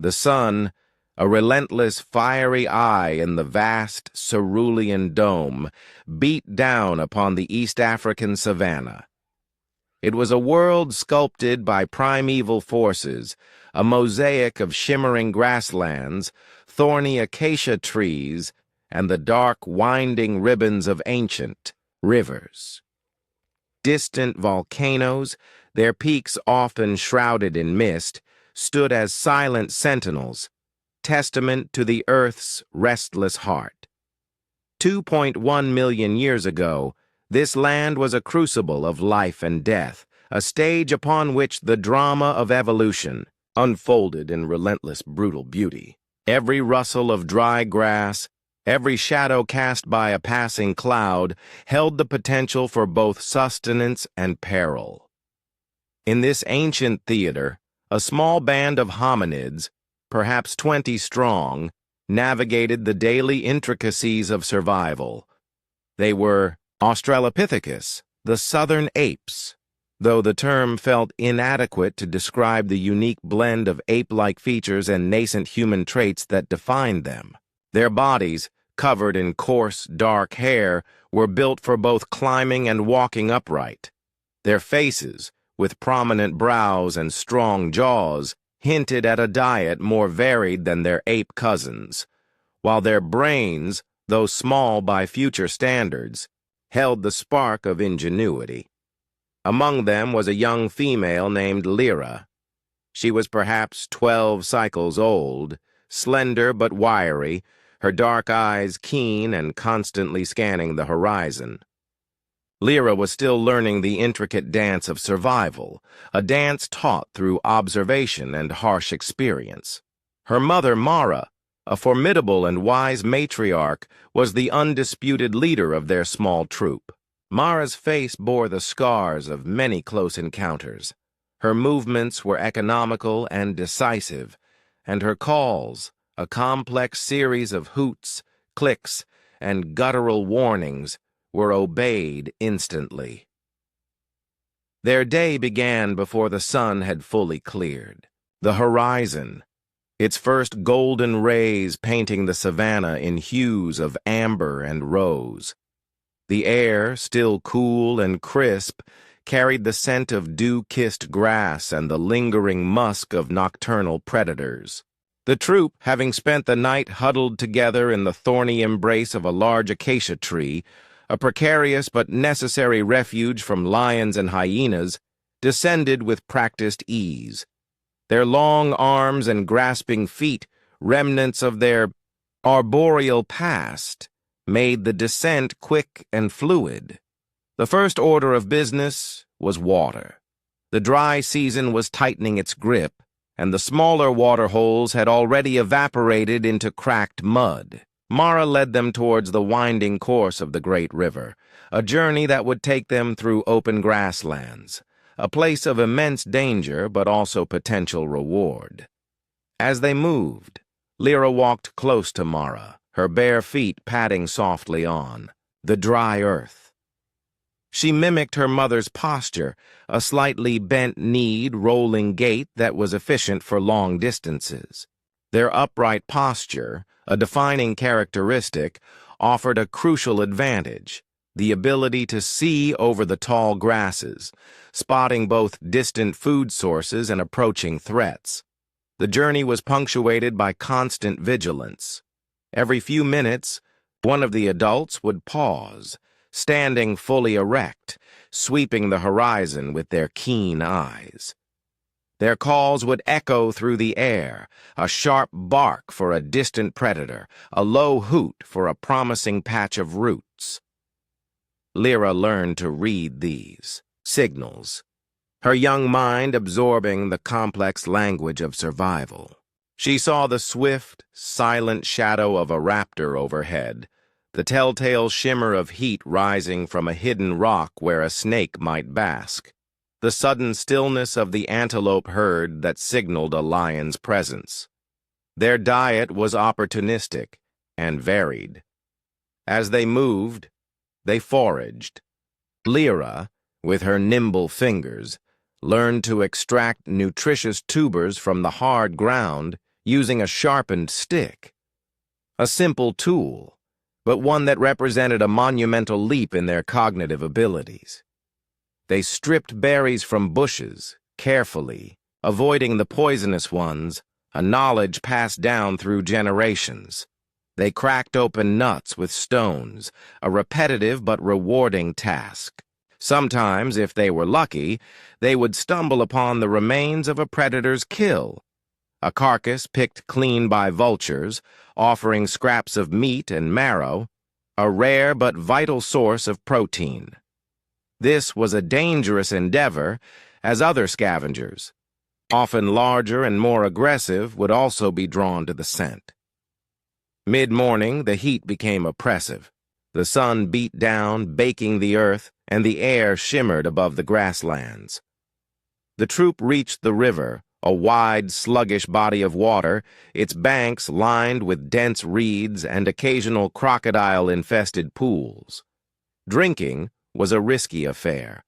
The sun, a relentless fiery eye in the vast cerulean dome, beat down upon the East African savanna. It was a world sculpted by primeval forces, a mosaic of shimmering grasslands, thorny acacia trees, and the dark, winding ribbons of ancient rivers. Distant volcanoes, their peaks often shrouded in mist, stood as silent sentinels, testament to the Earth's restless heart. 2.1 million years ago, this land was a crucible of life and death, a stage upon which the drama of evolution unfolded in relentless, brutal beauty. Every rustle of dry grass, every shadow cast by a passing cloud, held the potential for both sustenance and peril. In this ancient theater, a small band of hominids, perhaps 20 strong, navigated the daily intricacies of survival. They were Australopithecus, the southern apes, though the term felt inadequate to describe the unique blend of ape-like features and nascent human traits that defined them. Their bodies, covered in coarse, dark hair, were built for both climbing and walking upright. Their faces, with prominent brows and strong jaws, hinted at a diet more varied than their ape cousins, while their brains, though small by future standards, held the spark of ingenuity. Among them was a young female named Lyra. She was perhaps 12 cycles old, slender but wiry, her dark eyes keen and constantly scanning the horizon. Lyra was still learning the intricate dance of survival, a dance taught through observation and harsh experience. Her mother, Mara, a formidable and wise matriarch, was the undisputed leader of their small troop. Mara's face bore the scars of many close encounters. Her movements were economical and decisive, and her calls, a complex series of hoots, clicks, and guttural warnings, were obeyed instantly. Their day began before the sun had fully cleared. The horizon, its first golden rays painting the savanna in hues of amber and rose. The air, still cool and crisp, carried the scent of dew-kissed grass and the lingering musk of nocturnal predators. The troop, having spent the night huddled together in the thorny embrace of a large acacia tree, a precarious but necessary refuge from lions and hyenas, descended with practiced ease. Their long arms and grasping feet, remnants of their arboreal past, made the descent quick and fluid. The first order of business was water. The dry season was tightening its grip, and the smaller water holes had already evaporated into cracked mud. Mara led them towards the winding course of the great river, a journey that would take them through open grasslands, a place of immense danger but also potential reward. As they moved, Lyra walked close to Mara, her bare feet padding softly on the dry earth. She mimicked her mother's posture, a slightly bent-kneed, rolling gait that was efficient for long distances. Their upright posture, a defining characteristic, offered a crucial advantage, the ability to see over the tall grasses, spotting both distant food sources and approaching threats. The journey was punctuated by constant vigilance. Every few minutes, one of the adults would pause, standing fully erect, sweeping the horizon with their keen eyes. Their calls would echo through the air, a sharp bark for a distant predator, a low hoot for a promising patch of roots. Lyra learned to read these signals, her young mind absorbing the complex language of survival. She saw the swift, silent shadow of a raptor overhead, the telltale shimmer of heat rising from a hidden rock where a snake might bask, the sudden stillness of the antelope herd that signaled a lion's presence. Their diet was opportunistic and varied. As they moved, they foraged. Lyra, with her nimble fingers, learned to extract nutritious tubers from the hard ground using a sharpened stick. A simple tool, but one that represented a monumental leap in their cognitive abilities. They stripped berries from bushes, carefully, avoiding the poisonous ones, a knowledge passed down through generations. They cracked open nuts with stones, a repetitive but rewarding task. Sometimes, if they were lucky, they would stumble upon the remains of a predator's kill, a carcass picked clean by vultures, offering scraps of meat and marrow, a rare but vital source of protein. This was a dangerous endeavor, as other scavengers, often larger and more aggressive, would also be drawn to the scent. Mid-morning, the heat became oppressive. The sun beat down, baking the earth, and the air shimmered above the grasslands. The troop reached the river, a wide, sluggish body of water, its banks lined with dense reeds and occasional crocodile-infested pools. Drinking was a risky affair.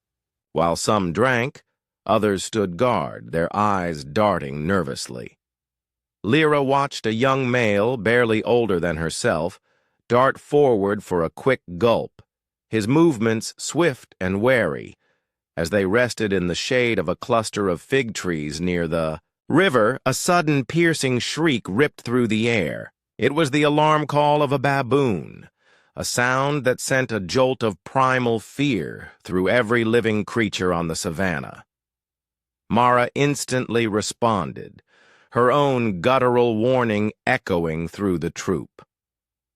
While some drank, others stood guard, their eyes darting nervously. Lyra watched a young male, barely older than herself, dart forward for a quick gulp, his movements swift and wary, as they rested in the shade of a cluster of fig trees near the river. A sudden piercing shriek ripped through the air. It was the alarm call of a baboon, a sound that sent a jolt of primal fear through every living creature on the savannah. Mara instantly responded, her own guttural warning echoing through the troop.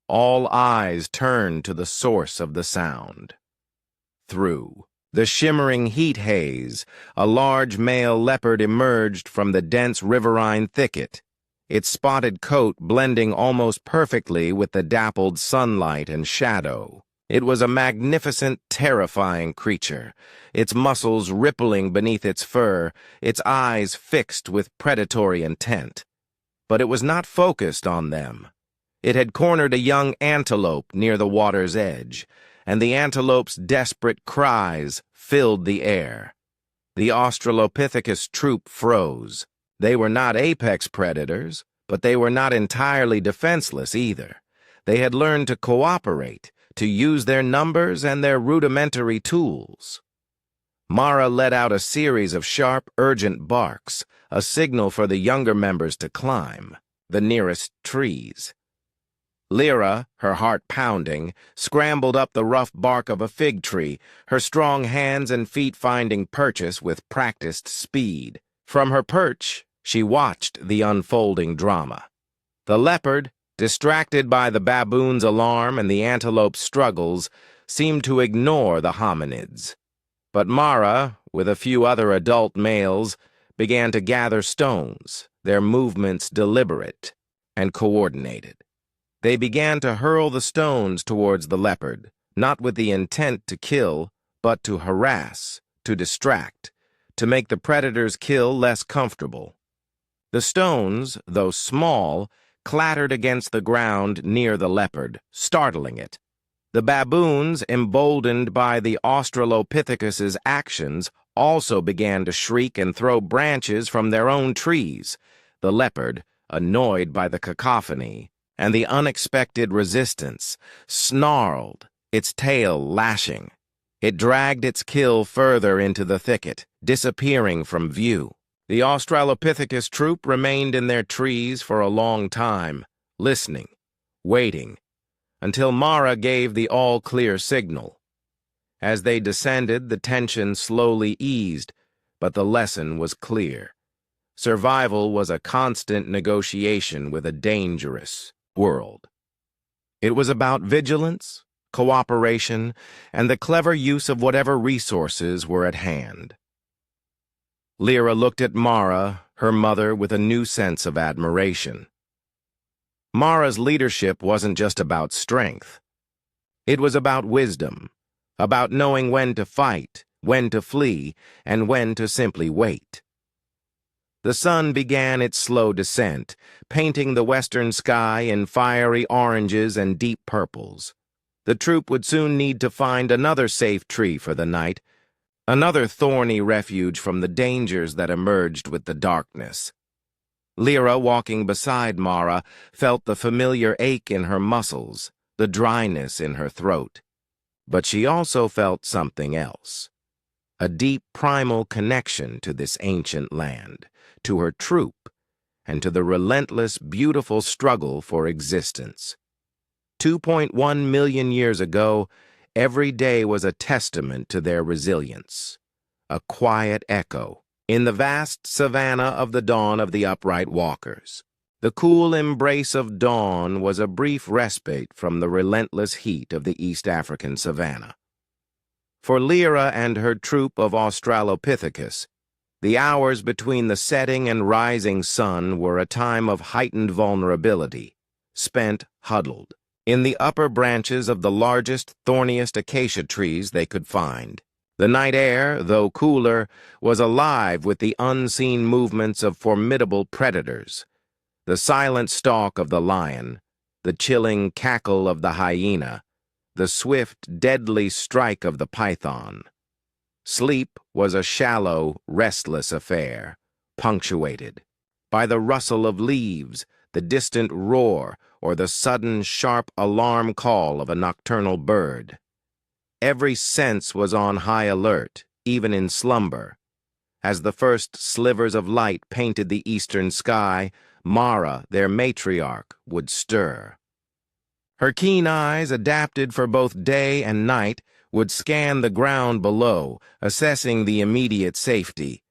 All eyes turned to the source of the sound. Through the shimmering heat haze, a large male leopard emerged from the dense riverine thicket, its spotted coat blending almost perfectly with the dappled sunlight and shadow. It was a magnificent, terrifying creature, its muscles rippling beneath its fur, its eyes fixed with predatory intent. But it was not focused on them. It had cornered a young antelope near the water's edge, and the antelope's desperate cries filled the air. The Australopithecus troop froze. They were not apex predators, but they were not entirely defenseless either. They had learned to cooperate, to use their numbers and their rudimentary tools. Mara let out a series of sharp, urgent barks, a signal for the younger members to climb the nearest trees. Lyra, her heart pounding, scrambled up the rough bark of a fig tree, her strong hands and feet finding purchase with practiced speed. From her perch, she watched the unfolding drama. The leopard, distracted by the baboon's alarm and the antelope's struggles, seemed to ignore the hominids. But Mara, with a few other adult males, began to gather stones, their movements deliberate and coordinated. They began to hurl the stones towards the leopard, not with the intent to kill, but to harass, to distract, to make the predator's kill less comfortable. The stones, though small, clattered against the ground near the leopard, startling it. The baboons, emboldened by the Australopithecus's actions, also began to shriek and throw branches from their own trees. The leopard, annoyed by the cacophony and the unexpected resistance, snarled, its tail lashing. It dragged its kill further into the thicket, disappearing from view. The Australopithecus troop remained in their trees for a long time, listening, waiting, until Mara gave the all-clear signal. As they descended, the tension slowly eased, but the lesson was clear. Survival was a constant negotiation with a dangerous world. It was about vigilance, cooperation, and the clever use of whatever resources were at hand. Lyra looked at Mara, her mother, with a new sense of admiration. Mara's leadership wasn't just about strength. It was about wisdom, about knowing when to fight, when to flee, and when to simply wait. The sun began its slow descent, painting the western sky in fiery oranges and deep purples. The troop would soon need to find another safe tree for the night, another thorny refuge from the dangers that emerged with the darkness. Lyra, walking beside Mara, felt the familiar ache in her muscles, the dryness in her throat. But she also felt something else. A deep primal connection to this ancient land, to her troop, and to the relentless, beautiful struggle for existence. 2.1 million years ago, every day was a testament to their resilience, a quiet echo in the vast savanna of the dawn of the upright walkers. The cool embrace of dawn was a brief respite from the relentless heat of the East African savanna. For Lyra and her troop of Australopithecus, the hours between the setting and rising sun were a time of heightened vulnerability, spent huddled in the upper branches of the largest, thorniest acacia trees they could find. The night air, though cooler, was alive with the unseen movements of formidable predators. The silent stalk of the lion, the chilling cackle of the hyena, the swift, deadly strike of the python. Sleep was a shallow, restless affair, punctuated by the rustle of leaves, the distant roar, or the sudden, sharp alarm call of a nocturnal bird. Every sense was on high alert, even in slumber. As the first slivers of light painted the eastern sky, Mara, their matriarch, would stir. Her keen eyes, adapted for both day and night, would scan the ground below, assessing the immediate safety.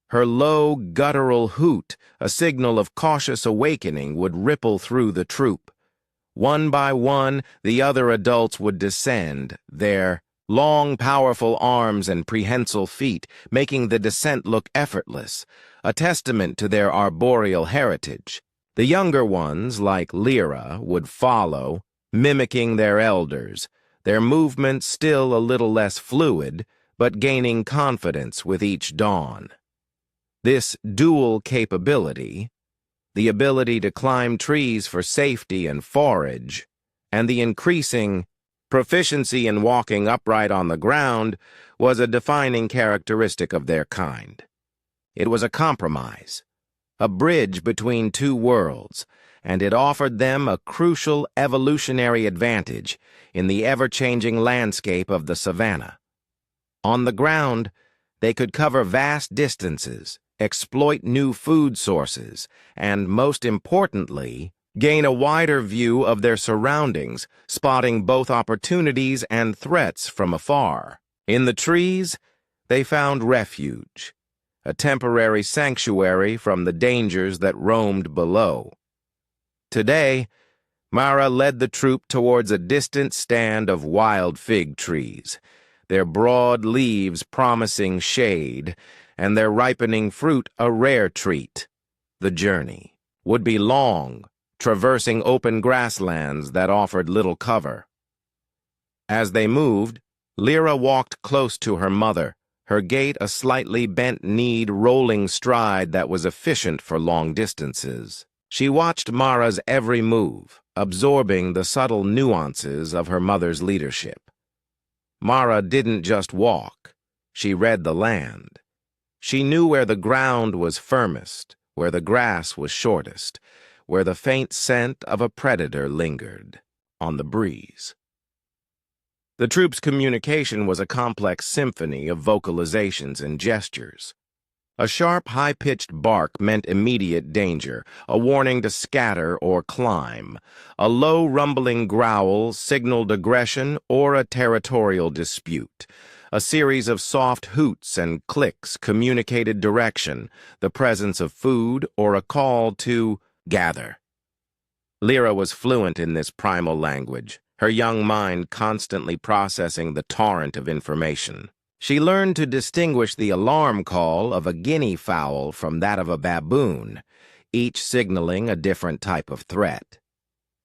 Her low, guttural hoot, a signal of cautious awakening, would ripple through the troop. One by one, the other adults would descend, their long, powerful arms and prehensile feet making the descent look effortless, a testament to their arboreal heritage. The younger ones, like Lyra, would follow, mimicking their elders, their movements still a little less fluid, but gaining confidence with each dawn. This dual capability, the ability to climb trees for safety and forage, and the increasing proficiency in walking upright on the ground, was a defining characteristic of their kind. It was a compromise, a bridge between two worlds, and it offered them a crucial evolutionary advantage in the ever-changing landscape of the savanna. On the ground, they could cover vast distances, exploit new food sources, and, most importantly, gain a wider view of their surroundings, spotting both opportunities and threats from afar. In the trees, they found refuge, a temporary sanctuary from the dangers that roamed below. Today, Mara led the troop towards a distant stand of wild fig trees, their broad leaves promising shade, and their ripening fruit a rare treat. The journey would be long, traversing open grasslands that offered little cover. As they moved, Lyra walked close to her mother, her gait a slightly bent-kneed, rolling stride that was efficient for long distances. She watched Mara's every move, absorbing the subtle nuances of her mother's leadership. Mara didn't just walk, she read the land. She knew where the ground was firmest, where the grass was shortest, where the faint scent of a predator lingered on the breeze. The troop's communication was a complex symphony of vocalizations and gestures. A sharp, high-pitched bark meant immediate danger, a warning to scatter or climb. A low, rumbling growl signaled aggression or a territorial dispute. A series of soft hoots and clicks communicated direction, the presence of food, or a call to gather. Lyra was fluent in this primal language, her young mind constantly processing the torrent of information. She learned to distinguish the alarm call of a guinea fowl from that of a baboon, each signaling a different type of threat.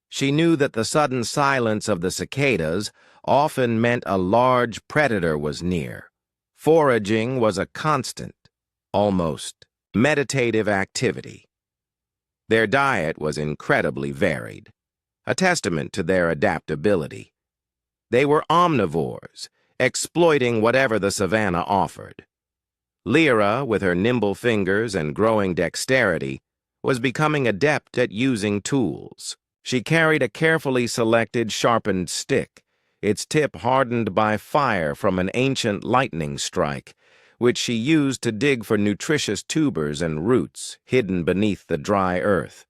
She knew that the sudden silence of the cicadas often meant a large predator was near. Foraging was a constant, almost meditative activity. Their diet was incredibly varied, a testament to their adaptability. They were omnivores, exploiting whatever the savanna offered. Lyra, with her nimble fingers and growing dexterity, was becoming adept at using tools. She carried a carefully selected sharpened stick, its tip hardened by fire from an ancient lightning strike, which she used to dig for nutritious tubers and roots hidden beneath the dry earth.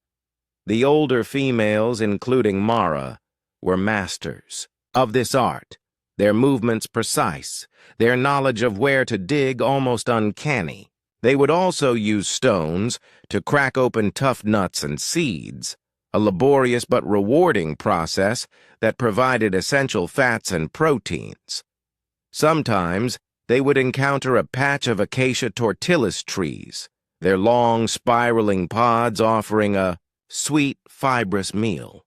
The older females, including Mara, were masters of this art, their movements precise, their knowledge of where to dig almost uncanny. They would also use stones to crack open tough nuts and seeds, a laborious but rewarding process that provided essential fats and proteins. Sometimes they would encounter a patch of acacia tortillus trees, their long, spiraling pods offering a sweet, fibrous meal.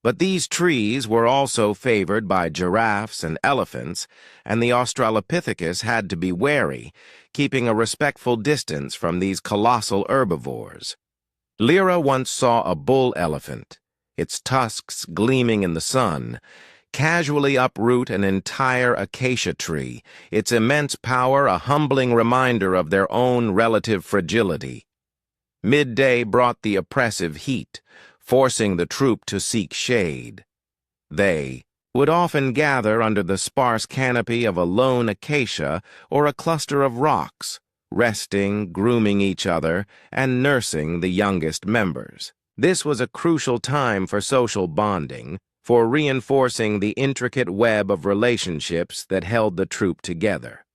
But these trees were also favored by giraffes and elephants, and the Australopithecus had to be wary, keeping a respectful distance from these colossal herbivores. Lyra once saw a bull elephant, its tusks gleaming in the sun, casually uproot an entire acacia tree, its immense power a humbling reminder of their own relative fragility. Midday brought the oppressive heat, forcing the troop to seek shade. They would often gather under the sparse canopy of a lone acacia or a cluster of rocks, resting, grooming each other, and nursing the youngest members. This was a crucial time for social bonding, for reinforcing the intricate web of relationships that held the troop together.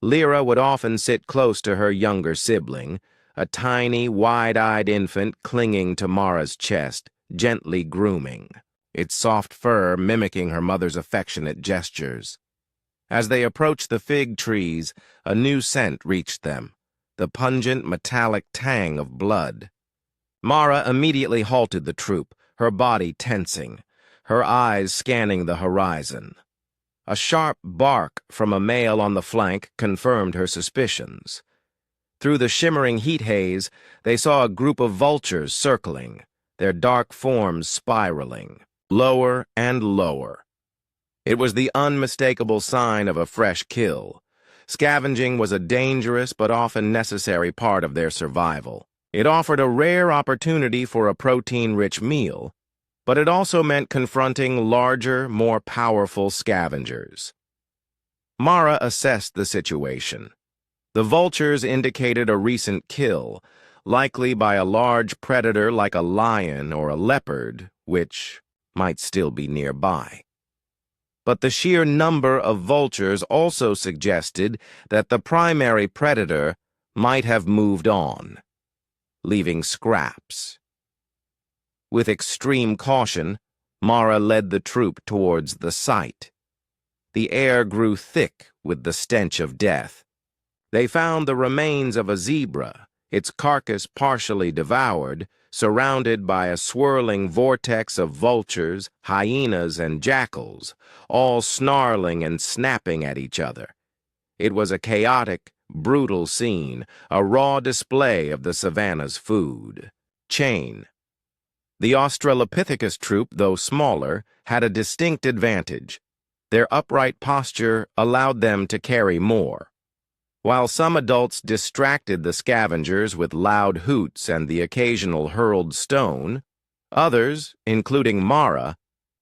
Lyra would often sit close to her younger sibling, a tiny, wide-eyed infant clinging to Mara's chest, gently grooming, its soft fur mimicking her mother's affectionate gestures. As they approached the fig trees, a new scent reached them, the pungent, metallic tang of blood. Mara immediately halted the troop, her body tensing, her eyes scanning the horizon. A sharp bark from a male on the flank confirmed her suspicions. Through the shimmering heat haze, they saw a group of vultures circling, their dark forms spiraling, lower and lower. It was the unmistakable sign of a fresh kill. Scavenging was a dangerous but often necessary part of their survival. It offered a rare opportunity for a protein-rich meal, but it also meant confronting larger, more powerful scavengers. Mara assessed the situation. The vultures indicated a recent kill, likely by a large predator like a lion or a leopard, which might still be nearby. But the sheer number of vultures also suggested that the primary predator might have moved on, leaving scraps. With extreme caution, Mara led the troop towards the site. The air grew thick with the stench of death. They found the remains of a zebra, its carcass partially devoured, surrounded by a swirling vortex of vultures, hyenas, and jackals, all snarling and snapping at each other. It was a chaotic, brutal scene, a raw display of the savanna's food chain. The Australopithecus troop, though smaller, had a distinct advantage. Their upright posture allowed them to carry more. While some adults distracted the scavengers with loud hoots and the occasional hurled stone, others, including Mara,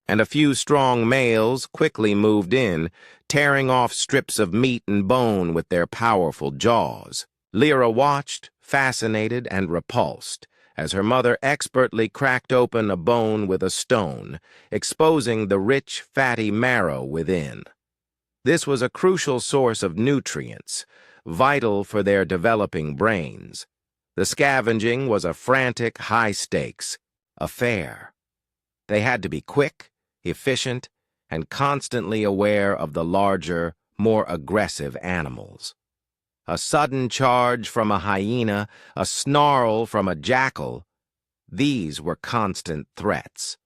and a few strong males quickly moved in, tearing off strips of meat and bone with their powerful jaws. Lyra watched, fascinated and repulsed, as her mother expertly cracked open a bone with a stone, exposing the rich, fatty marrow within. This was a crucial source of nutrients, vital for their developing brains. The scavenging was a frantic, high-stakes affair. They had to be quick, efficient, and constantly aware of the larger, more aggressive animals. A sudden charge from a hyena, a snarl from a jackal, these were constant threats.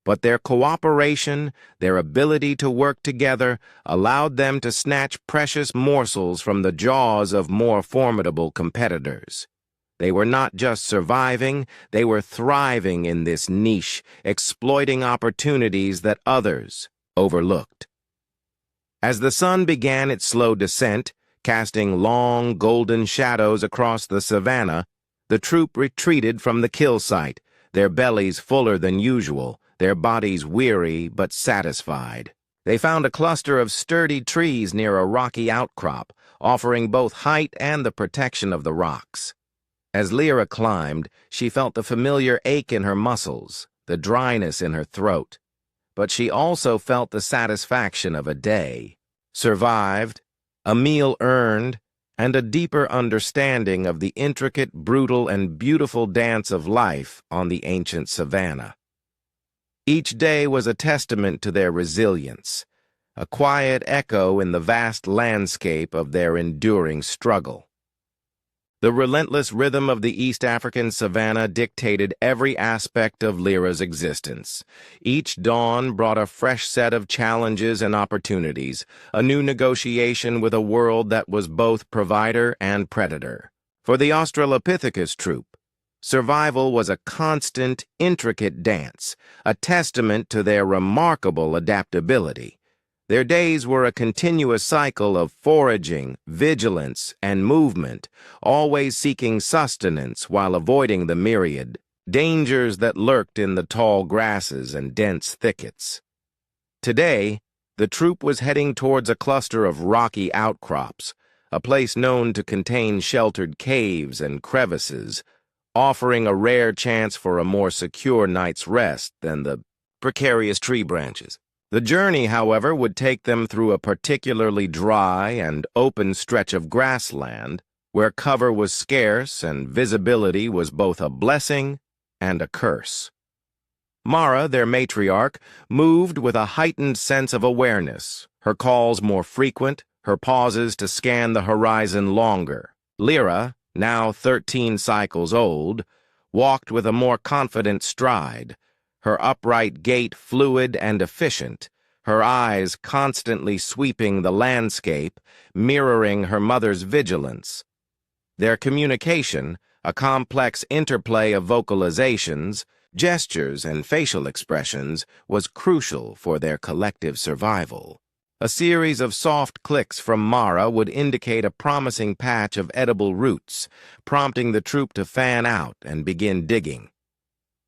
But their cooperation, their ability to work together, allowed them to snatch precious morsels from the jaws of more formidable competitors. They were not just surviving, they were thriving in this niche, exploiting opportunities that others overlooked. As the sun began its slow descent, casting long, golden shadows across the savanna, The troop retreated from the kill site, their bellies fuller than usual, their bodies weary but satisfied. They found a cluster of sturdy trees near a rocky outcrop, offering both height and the protection of the rocks. As Lyra climbed, she felt the familiar ache in her muscles, the dryness in her throat. But she also felt the satisfaction of a day survived, a meal earned, and a deeper understanding of the intricate, brutal, and beautiful dance of life on the ancient savanna. Each day was a testament to their resilience, a quiet echo in the vast landscape of their enduring struggle. The relentless rhythm of the East African savanna dictated every aspect of Lyra's existence. Each dawn brought a fresh set of challenges and opportunities, a new negotiation with a world that was both provider and predator. For the Australopithecus troop, survival was a constant, intricate dance, a testament to their remarkable adaptability. Their days were a continuous cycle of foraging, vigilance, and movement, always seeking sustenance while avoiding the myriad dangers that lurked in the tall grasses and dense thickets. Today, the troop was heading towards a cluster of rocky outcrops, a place known to contain sheltered caves and crevices, offering a rare chance for a more secure night's rest than the precarious tree branches. The journey, however, would take them through a particularly dry and open stretch of grassland where cover was scarce and visibility was both a blessing and a curse. Mara, their matriarch, moved with a heightened sense of awareness, her calls more frequent, her pauses to scan the horizon longer. Lyra, now 13 cycles old, walked with a more confident stride, her upright gait fluid and efficient, her eyes constantly sweeping the landscape, mirroring her mother's vigilance. Their communication, a complex interplay of vocalizations, gestures, and facial expressions, was crucial for their collective survival. A series of soft clicks from Mara would indicate a promising patch of edible roots, prompting the troop to fan out and begin digging.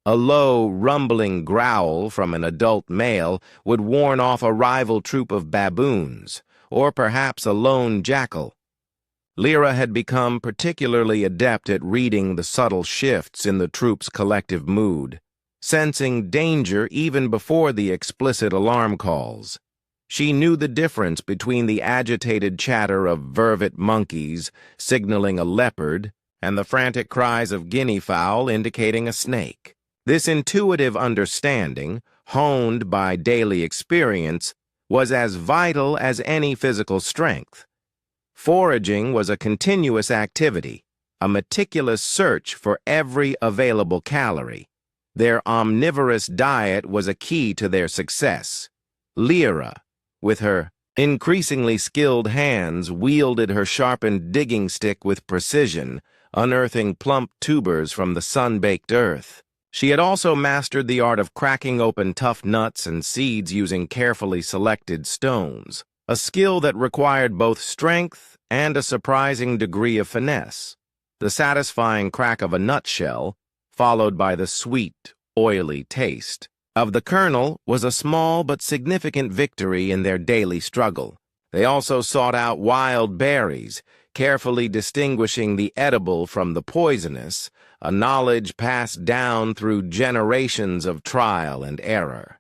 A low, rumbling growl from an adult male would warn off a rival troop of baboons, or perhaps a lone jackal. Lyra had become particularly adept at reading the subtle shifts in the troop's collective mood, sensing danger even before the explicit alarm calls. She knew the difference between the agitated chatter of vervet monkeys signaling a leopard and the frantic cries of guinea fowl indicating a snake. This intuitive understanding, honed by daily experience, was as vital as any physical strength. Foraging was a continuous activity, a meticulous search for every available calorie. Their omnivorous diet was a key to their success. Lyra, with her increasingly skilled hands, wielded her sharpened digging stick with precision, unearthing plump tubers from the sun-baked earth. She had also mastered the art of cracking open tough nuts and seeds using carefully selected stones, a skill that required both strength and a surprising degree of finesse. The satisfying crack of a nutshell, followed by the sweet, oily taste of the kernel, was a small but significant victory in their daily struggle. They also sought out wild berries, carefully distinguishing the edible from the poisonous, a knowledge passed down through generations of trial and error.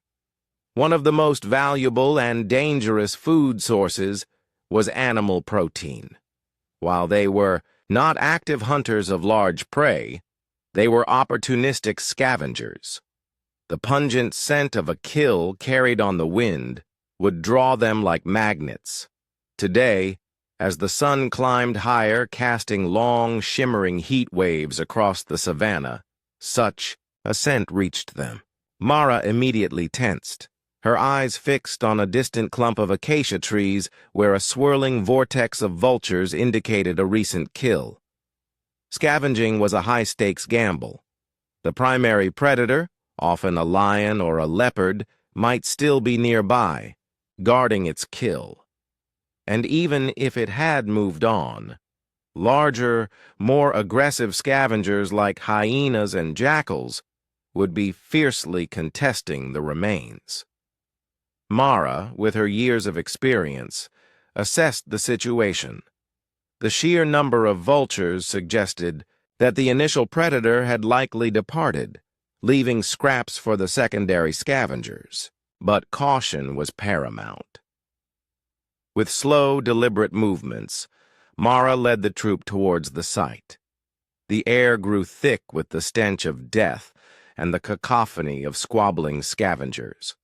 One of the most valuable and dangerous food sources was animal protein. While they were not active hunters of large prey, they were opportunistic scavengers. The pungent scent of a kill carried on the wind would draw them like magnets. Today, as the sun climbed higher, casting long, shimmering heat waves across the savanna, such a scent reached them. Mara immediately tensed, her eyes fixed on a distant clump of acacia trees where a swirling vortex of vultures indicated a recent kill. Scavenging was a high-stakes gamble. The primary predator, often a lion or a leopard, might still be nearby, guarding its kill. And even if it had moved on, Larger, more aggressive scavengers like hyenas and jackals would be fiercely contesting the remains. Mara, with her years of experience, assessed the situation. The sheer number of vultures suggested that the initial predator had likely departed, leaving scraps for the secondary scavengers. But caution was paramount. With slow, deliberate movements, Mara led the troop towards the site. The air grew thick with the stench of death and the cacophony of squabbling scavengers.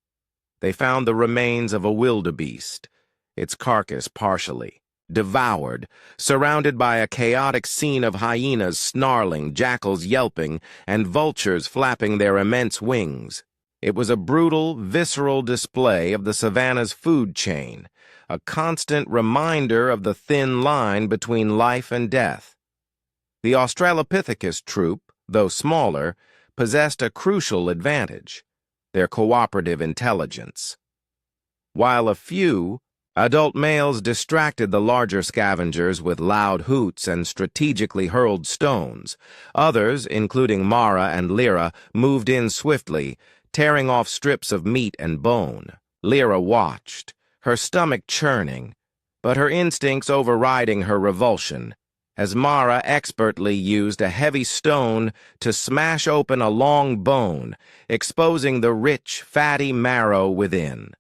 They found the remains of a wildebeest, its carcass partially devoured, surrounded by a chaotic scene of hyenas snarling, jackals yelping, and vultures flapping their immense wings. It was a brutal, visceral display of the savanna's food chain, a constant reminder of the thin line between life and death. The Australopithecus troop, though smaller, possessed a crucial advantage: their cooperative intelligence. While a few adult males distracted the larger scavengers with loud hoots and strategically hurled stones, others, including Mara and Lyra, moved in swiftly, tearing off strips of meat and bone. Lyra watched, her stomach churning, but her instincts overriding her revulsion, as Mara expertly used a heavy stone to smash open a long bone, exposing the rich, fatty marrow within.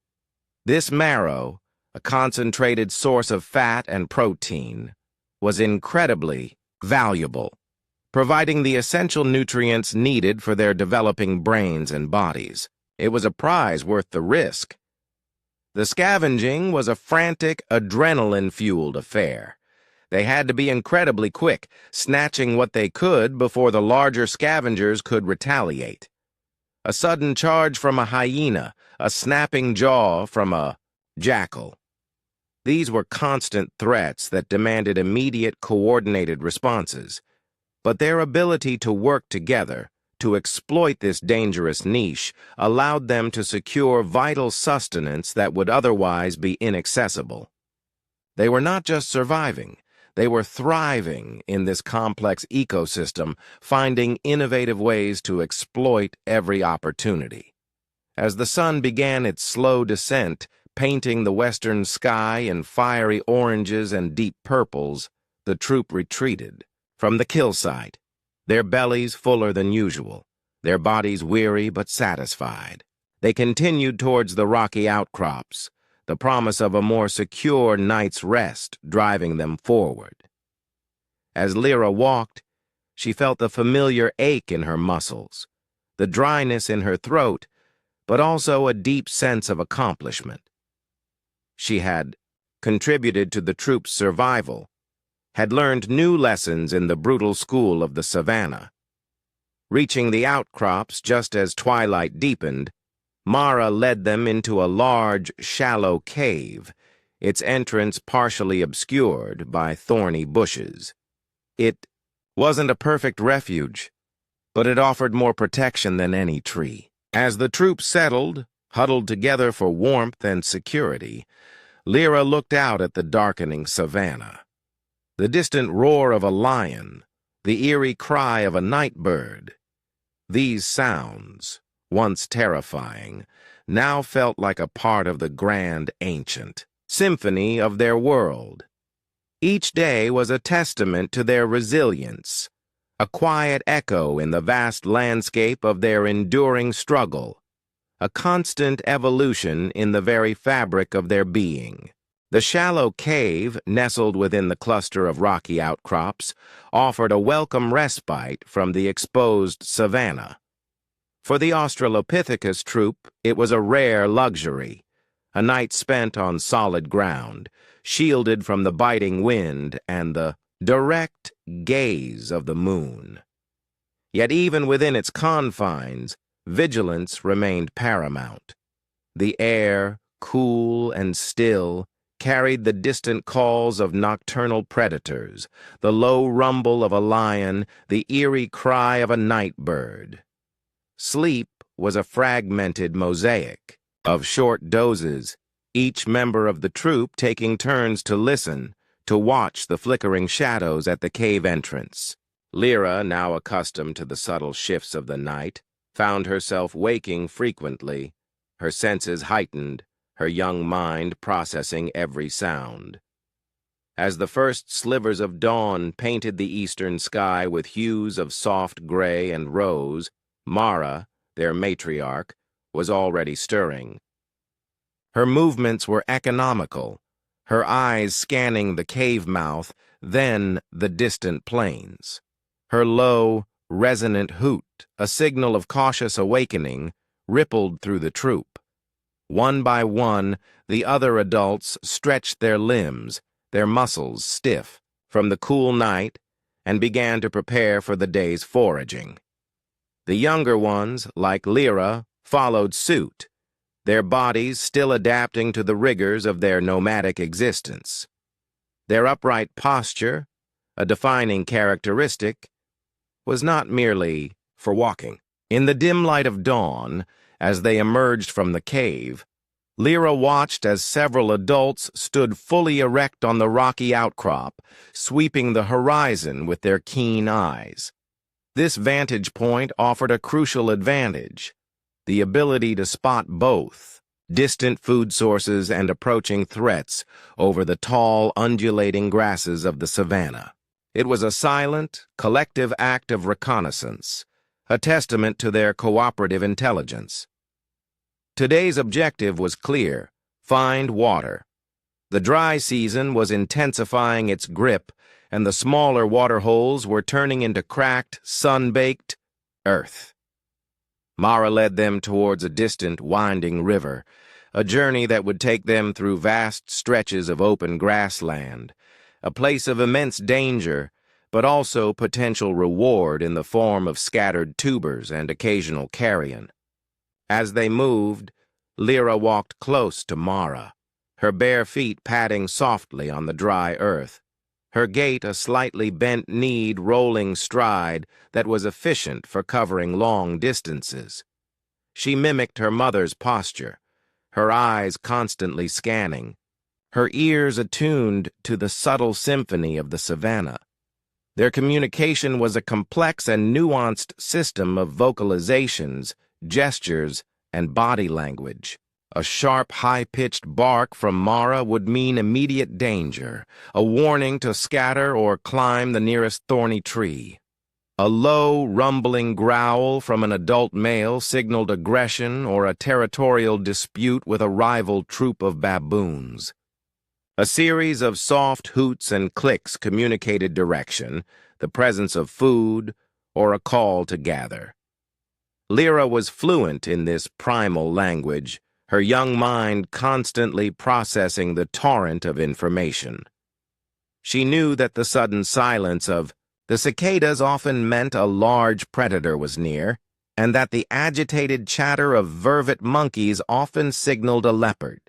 This marrow, a concentrated source of fat and protein, was incredibly valuable, providing the essential nutrients needed for their developing brains and bodies. It was a prize worth the risk. The scavenging was a frantic, adrenaline-fueled affair. They had to be incredibly quick, snatching what they could before the larger scavengers could retaliate. A sudden charge from a hyena, a snapping jaw from a jackal. These were constant threats that demanded immediate, coordinated responses. But their ability to work together, to exploit this dangerous niche, allowed them to secure vital sustenance that would otherwise be inaccessible. They were not just surviving, they were thriving in this complex ecosystem, finding innovative ways to exploit every opportunity. As the sun began its slow descent, painting the western sky in fiery oranges and deep purples, the troop retreated from the kill site, their bellies fuller than usual, their bodies weary but satisfied. They continued towards the rocky outcrops, the promise of a more secure night's rest driving them forward. As Lyra walked, she felt the familiar ache in her muscles, the dryness in her throat, but also a deep sense of accomplishment. She had contributed to the troop's survival, had learned new lessons in the brutal school of the savannah. Reaching the outcrops just as twilight deepened, Mara led them into a large, shallow cave, its entrance partially obscured by thorny bushes. It wasn't a perfect refuge, but it offered more protection than any tree. As the troop settled, huddled together for warmth and security, Lyra looked out at the darkening savannah. The distant roar of a lion, the eerie cry of a night bird. These sounds, once terrifying, now felt like a part of the grand, ancient symphony of their world. Each day was a testament to their resilience, a quiet echo in the vast landscape of their enduring struggle, a constant evolution in the very fabric of their being. The shallow cave, nestled within the cluster of rocky outcrops, offered a welcome respite from the exposed savannah. For the Australopithecus troop, it was a rare luxury, a night spent on solid ground, shielded from the biting wind and the direct gaze of the moon. Yet even within its confines, vigilance remained paramount. The air, cool and still, carried the distant calls of nocturnal predators, the low rumble of a lion, the eerie cry of a night bird. Sleep was a fragmented mosaic of short dozes, each member of the troop taking turns to listen, to watch the flickering shadows at the cave entrance. Lyra, now accustomed to the subtle shifts of the night, found herself waking frequently, her senses heightened, her young mind processing every sound. As the first slivers of dawn painted the eastern sky with hues of soft gray and rose, Mara, their matriarch, was already stirring. Her movements were economical, her eyes scanning the cave mouth, then the distant plains. Her low, resonant hoot, a signal of cautious awakening, rippled through the troop. One by one, the other adults stretched their limbs, their muscles stiff, from the cool night, and began to prepare for the day's foraging. The younger ones, like Lyra, followed suit, their bodies still adapting to the rigors of their nomadic existence. Their upright posture, a defining characteristic, was not merely for walking. In the dim light of dawn, as they emerged from the cave, Lyra watched as several adults stood fully erect on the rocky outcrop, sweeping the horizon with their keen eyes. This vantage point offered a crucial advantage, the ability to spot both distant food sources and approaching threats over the tall, undulating grasses of the savanna. It was a silent, collective act of reconnaissance, a testament to their cooperative intelligence. Today's objective was clear: find water. The dry season was intensifying its grip, and the smaller water holes were turning into cracked, sun-baked earth. Mara led them towards a distant, winding river, a journey that would take them through vast stretches of open grassland, a place of immense danger, but also potential reward in the form of scattered tubers and occasional carrion. As they moved, Lyra walked close to Mara, her bare feet padding softly on the dry earth, her gait a slightly bent-kneed, rolling stride that was efficient for covering long distances. She mimicked her mother's posture, her eyes constantly scanning, her ears attuned to the subtle symphony of the savanna. Their communication was a complex and nuanced system of vocalizations, gestures, and body language. A sharp, high-pitched bark from Mara would mean immediate danger, a warning to scatter or climb the nearest thorny tree. A low, rumbling growl from an adult male signaled aggression or a territorial dispute with a rival troop of baboons. A series of soft hoots and clicks communicated direction, the presence of food, or a call to gather. Lyra was fluent in this primal language, her young mind constantly processing the torrent of information. She knew that the sudden silence of the cicadas often meant a large predator was near, and that the agitated chatter of vervet monkeys often signaled a leopard.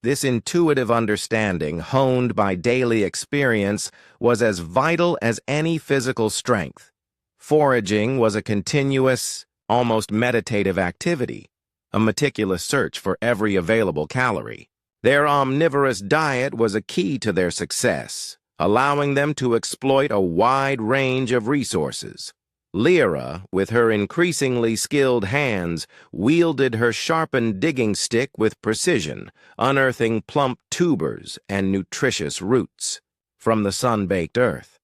This intuitive understanding, honed by daily experience, was as vital as any physical strength. Foraging was a continuous, almost meditative activity, a meticulous search for every available calorie. Their omnivorous diet was a key to their success, allowing them to exploit a wide range of resources. Lyra, with her increasingly skilled hands, wielded her sharpened digging stick with precision, unearthing plump tubers and nutritious roots from the sun-baked earth.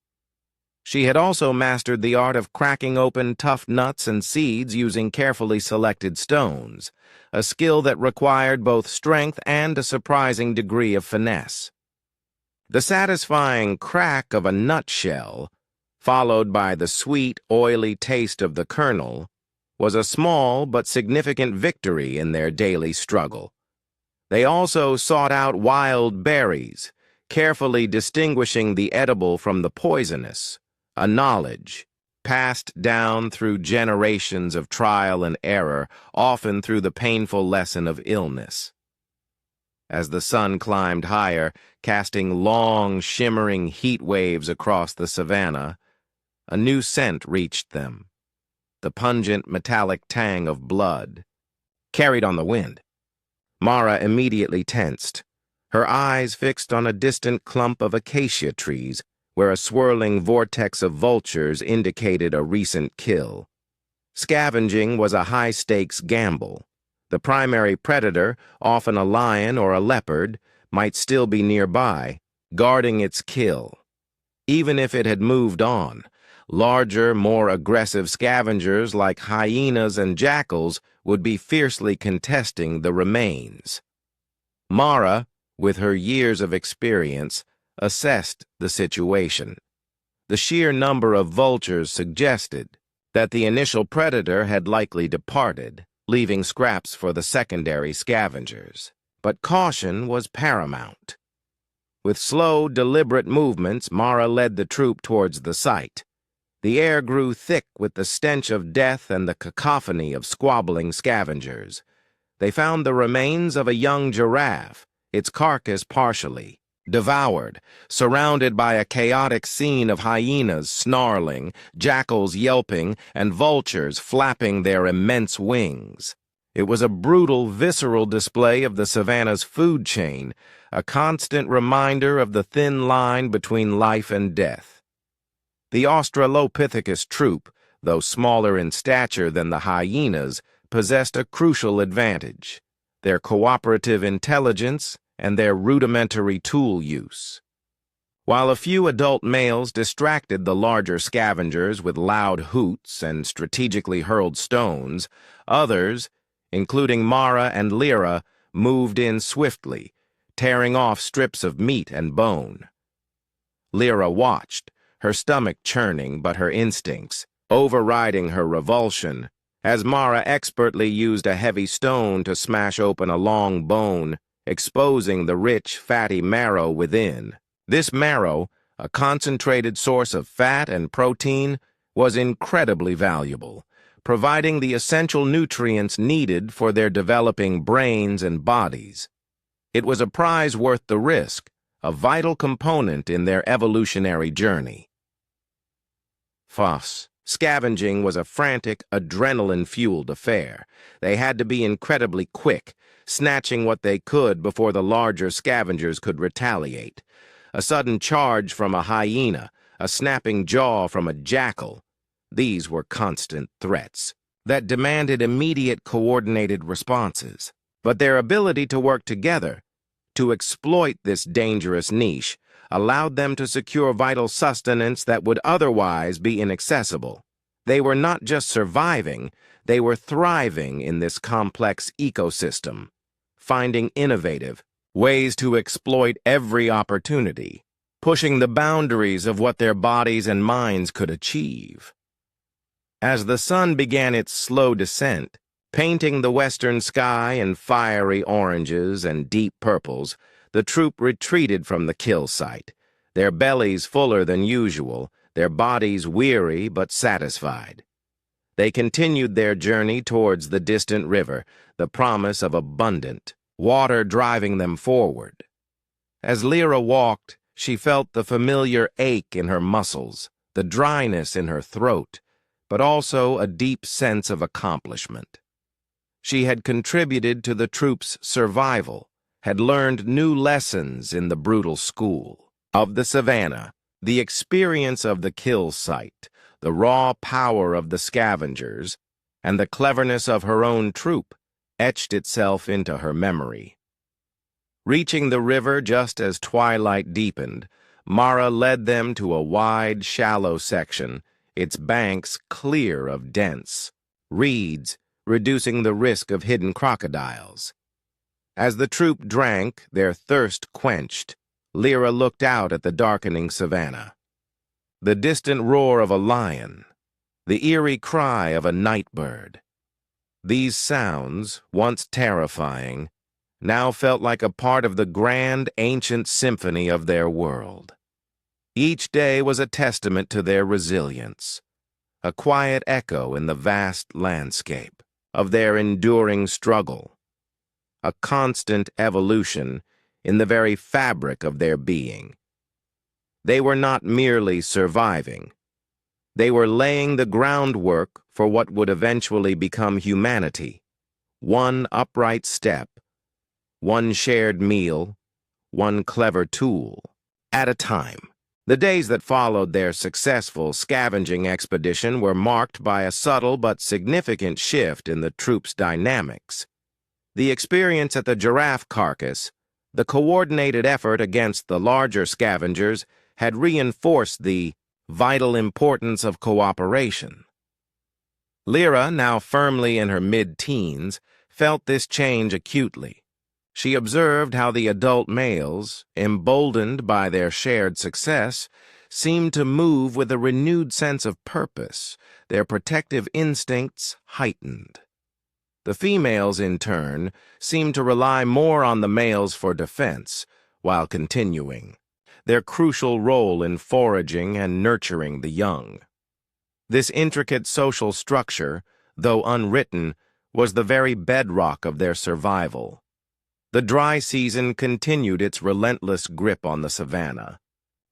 She had also mastered the art of cracking open tough nuts and seeds using carefully selected stones, a skill that required both strength and a surprising degree of finesse. The satisfying crack of a nutshell, followed by the sweet, oily taste of the kernel, was a small but significant victory in their daily struggle. They also sought out wild berries, carefully distinguishing the edible from the poisonous, a knowledge passed down through generations of trial and error, often through the painful lesson of illness. As the sun climbed higher, casting long, shimmering heat waves across the savanna, a new scent reached them, the pungent metallic tang of blood, carried on the wind. Mara immediately tensed, her eyes fixed on a distant clump of acacia trees where a swirling vortex of vultures indicated a recent kill. Scavenging was a high-stakes gamble. The primary predator, often a lion or a leopard, might still be nearby, guarding its kill. Even if it had moved on, larger, more aggressive scavengers like hyenas and jackals would be fiercely contesting the remains. Mara, with her years of experience, assessed the situation. The sheer number of vultures suggested that the initial predator had likely departed, leaving scraps for the secondary scavengers. But caution was paramount. With slow, deliberate movements, Mara led the troop towards the site. The air grew thick with the stench of death and the cacophony of squabbling scavengers. They found the remains of a young giraffe, its carcass partially devoured, surrounded by a chaotic scene of hyenas snarling, jackals yelping, and vultures flapping their immense wings. It was a brutal, visceral display of the savanna's food chain, a constant reminder of the thin line between life and death. The Australopithecus troop, though smaller in stature than the hyenas, possessed a crucial advantage: their cooperative intelligence and their rudimentary tool use. While a few adult males distracted the larger scavengers with loud hoots and strategically hurled stones, others, including Mara and Lyra, moved in swiftly, tearing off strips of meat and bone. Lyra watched, her stomach churning but her instincts overriding her revulsion, as Mara expertly used a heavy stone to smash open a long bone, exposing the rich, fatty marrow within. This marrow, a concentrated source of fat and protein, was incredibly valuable, providing the essential nutrients needed for their developing brains and bodies. It was a prize worth the risk, a vital component in their evolutionary journey. Scavenging was a frantic, adrenaline-fueled affair. They had to be incredibly quick, snatching what they could before the larger scavengers could retaliate. A sudden charge from a hyena, a snapping jaw from a jackal. These were constant threats that demanded immediate coordinated responses. But their ability to work together, to exploit this dangerous niche, allowed them to secure vital sustenance that would otherwise be inaccessible. They were not just surviving, they were thriving in this complex ecosystem, finding innovative ways to exploit every opportunity, pushing the boundaries of what their bodies and minds could achieve. As the sun began its slow descent, painting the western sky in fiery oranges and deep purples, the troop retreated from the kill site, their bellies fuller than usual, their bodies weary but satisfied. They continued their journey towards the distant river, the promise of abundant water driving them forward. As Lyra walked, she felt the familiar ache in her muscles, the dryness in her throat, but also a deep sense of accomplishment. She had contributed to the troop's survival, had learned new lessons in the brutal school of the savannah. The experience of the kill site, the raw power of the scavengers, and the cleverness of her own troop etched itself into her memory. Reaching the river just as twilight deepened, Mara led them to a wide, shallow section, its banks clear of dense reeds, reducing the risk of hidden crocodiles. As the troop drank, their thirst quenched, Lyra looked out at the darkening savannah. The distant roar of a lion, the eerie cry of a night bird. These sounds, once terrifying, now felt like a part of the grand, ancient symphony of their world. Each day was a testament to their resilience, a quiet echo in the vast landscape of their enduring struggle, a constant evolution in the very fabric of their being. They were not merely surviving. They were laying the groundwork for what would eventually become humanity. One upright step, one shared meal, one clever tool at a time. The days that followed their successful scavenging expedition were marked by a subtle but significant shift in the troop's dynamics. The experience at the giraffe carcass, the coordinated effort against the larger scavengers, had reinforced the vital importance of cooperation. Lyra, now firmly in her mid-teens, felt this change acutely. She observed how the adult males, emboldened by their shared success, seemed to move with a renewed sense of purpose, their protective instincts heightened. The females, in turn, seemed to rely more on the males for defense, while continuing their crucial role in foraging and nurturing the young. This intricate social structure, though unwritten, was the very bedrock of their survival. The dry season continued its relentless grip on the savanna.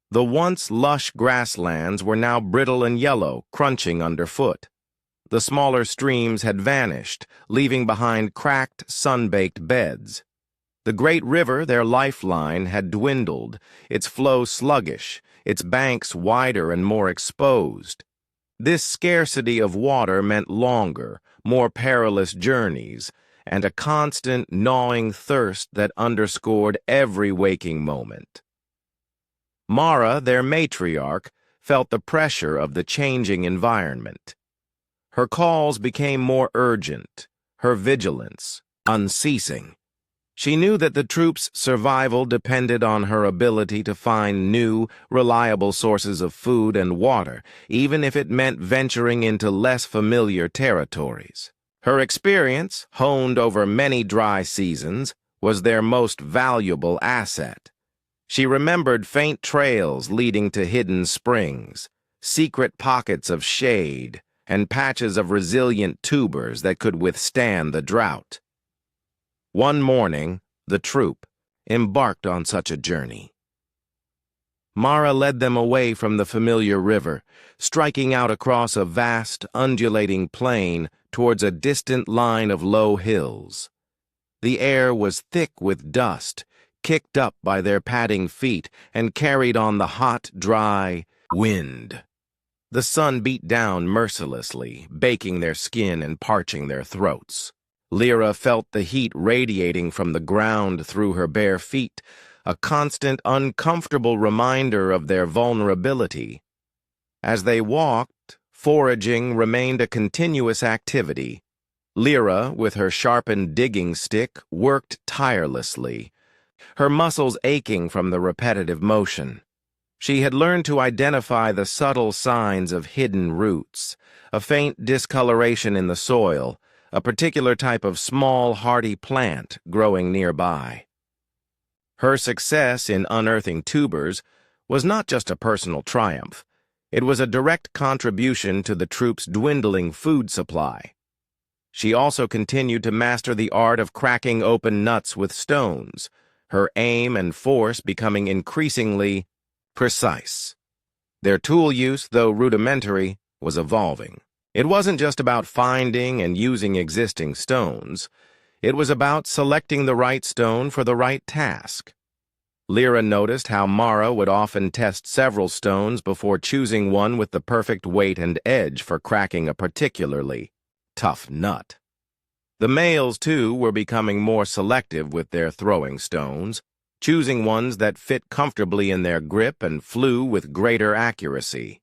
The once lush grasslands were now brittle and yellow, crunching underfoot. The smaller streams had vanished, leaving behind cracked, sun-baked beds. The great river, their lifeline, had dwindled, its flow sluggish, its banks wider and more exposed. This scarcity of water meant longer, more perilous journeys, and a constant gnawing thirst that underscored every waking moment. Mara, their matriarch, felt the pressure of the changing environment. Her calls became more urgent, her vigilance unceasing. She knew that the troop's survival depended on her ability to find new, reliable sources of food and water, even if it meant venturing into less familiar territories. Her experience, honed over many dry seasons, was their most valuable asset. She remembered faint trails leading to hidden springs, secret pockets of shade, and patches of resilient tubers that could withstand the drought. One morning, the troop embarked on such a journey. Mara led them away from the familiar river, striking out across a vast, undulating plain towards a distant line of low hills. The air was thick with dust, kicked up by their padding feet and carried on the hot, dry wind. The sun beat down mercilessly, baking their skin and parching their throats. Lyra felt the heat radiating from the ground through her bare feet, a constant, uncomfortable reminder of their vulnerability. As they walked, foraging remained a continuous activity. Lyra, with her sharpened digging stick, worked tirelessly, her muscles aching from the repetitive motion. She had learned to identify the subtle signs of hidden roots, a faint discoloration in the soil, a particular type of small, hardy plant growing nearby. Her success in unearthing tubers was not just a personal triumph. It was a direct contribution to the troop's dwindling food supply. She also continued to master the art of cracking open nuts with stones, her aim and force becoming increasingly precise. Their tool use, though rudimentary, was evolving. It wasn't just about finding and using existing stones. It was about selecting the right stone for the right task. Lyra noticed how Mara would often test several stones before choosing one with the perfect weight and edge for cracking a particularly tough nut. The males, too, were becoming more selective with their throwing stones, choosing ones that fit comfortably in their grip and flew with greater accuracy.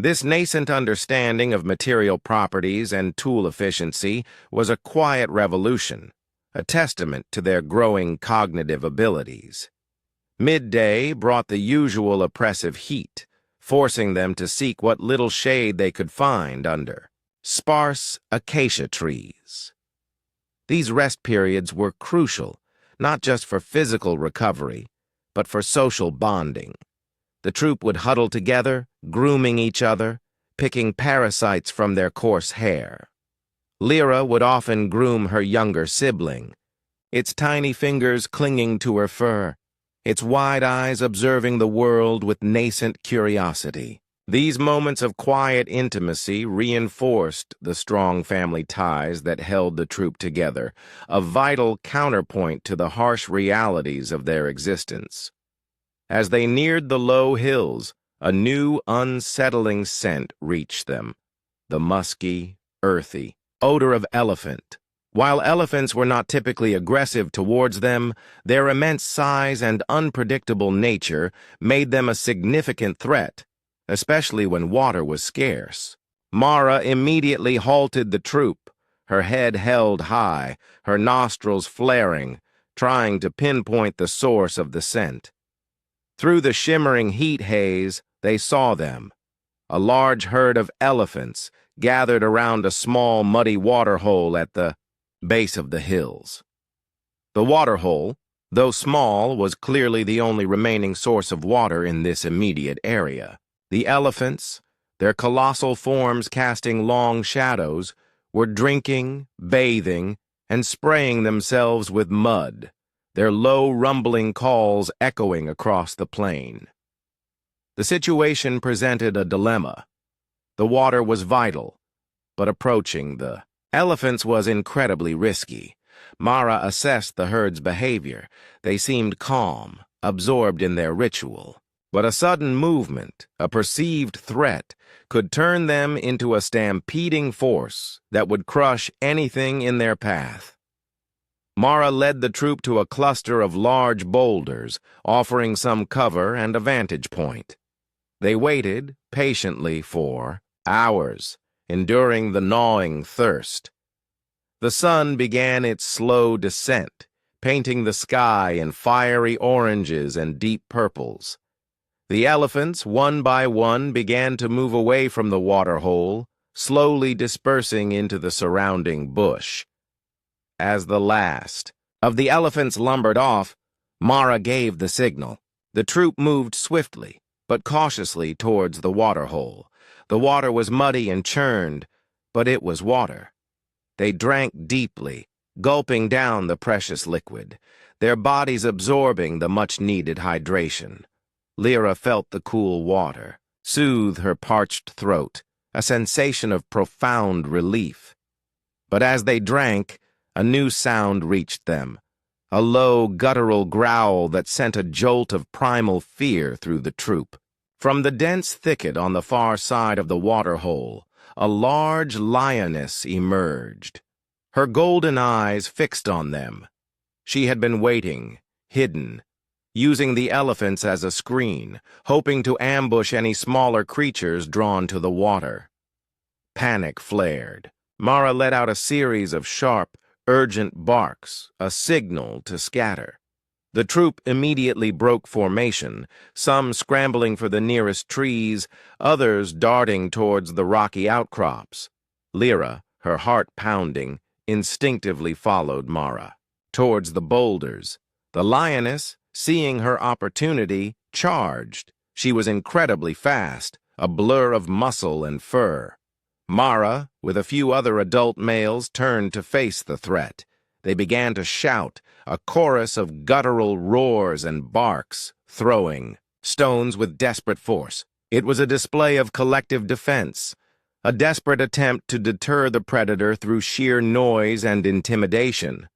This nascent understanding of material properties and tool efficiency was a quiet revolution, a testament to their growing cognitive abilities. Midday brought the usual oppressive heat, forcing them to seek what little shade they could find under sparse acacia trees. These rest periods were crucial, not just for physical recovery, but for social bonding. The troop would huddle together, grooming each other, picking parasites from their coarse hair. Lyra would often groom her younger sibling, its tiny fingers clinging to her fur, its wide eyes observing the world with nascent curiosity. These moments of quiet intimacy reinforced the strong family ties that held the troop together, a vital counterpoint to the harsh realities of their existence. As they neared the low hills, a new, unsettling scent reached them, the musky, earthy odor of elephant. While elephants were not typically aggressive towards them, their immense size and unpredictable nature made them a significant threat, especially when water was scarce. Mara immediately halted the troop, her head held high, her nostrils flaring, trying to pinpoint the source of the scent. Through the shimmering heat haze, they saw them, a large herd of elephants gathered around a small muddy waterhole at the base of the hills. The waterhole, though small, was clearly the only remaining source of water in this immediate area. The elephants, their colossal forms casting long shadows, were drinking, bathing, and spraying themselves with mud, their low rumbling calls echoing across the plain. The situation presented a dilemma. The water was vital, but approaching the elephants was incredibly risky. Mara assessed the herd's behavior. They seemed calm, absorbed in their ritual. But a sudden movement, a perceived threat, could turn them into a stampeding force that would crush anything in their path. Mara led the troop to a cluster of large boulders, offering some cover and a vantage point. They waited patiently for hours, enduring the gnawing thirst. The sun began its slow descent, painting the sky in fiery oranges and deep purples. The elephants, one by one, began to move away from the waterhole, slowly dispersing into the surrounding bush. As the last of the elephants lumbered off, Mara gave the signal. The troop moved swiftly, but cautiously towards the waterhole. The water was muddy and churned, but it was water. They drank deeply, gulping down the precious liquid, their bodies absorbing the much-needed hydration. Lyra felt the cool water soothe her parched throat, a sensation of profound relief. But as they drank, a new sound reached them, a low, guttural growl that sent a jolt of primal fear through the troop. From the dense thicket on the far side of the waterhole, a large lioness emerged, her golden eyes fixed on them. She had been waiting, hidden, using the elephants as a screen, hoping to ambush any smaller creatures drawn to the water. Panic flared. Mara let out a series of sharp, urgent barks, a signal to scatter. The troop immediately broke formation, some scrambling for the nearest trees, others darting towards the rocky outcrops. Lyra, her heart pounding, instinctively followed Mara. Towards the boulders, the lioness, seeing her opportunity, charged. She was incredibly fast, a blur of muscle and fur. Mara, with a few other adult males, turned to face the threat. They began to shout, a chorus of guttural roars and barks, throwing stones with desperate force. It was a display of collective defense, a desperate attempt to deter the predator through sheer noise and intimidation.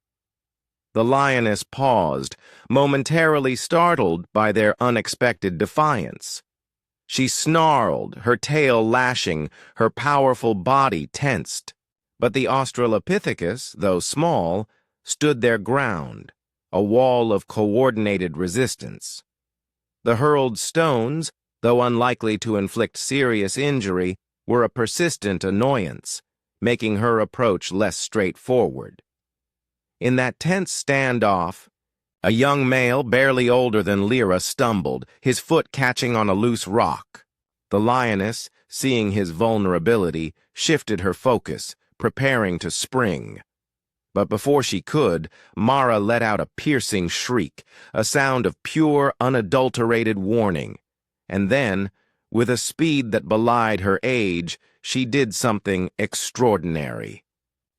The lioness paused, momentarily startled by their unexpected defiance. She snarled, her tail lashing, her powerful body tensed. But the Australopithecus, though small, stood their ground, a wall of coordinated resistance. The hurled stones, though unlikely to inflict serious injury, were a persistent annoyance, making her approach less straightforward. In that tense standoff, a young male barely older than Lyra stumbled, his foot catching on a loose rock. The lioness, seeing his vulnerability, shifted her focus, preparing to spring. But before she could, Mara let out a piercing shriek, a sound of pure, unadulterated warning. And then, with a speed that belied her age, she did something extraordinary.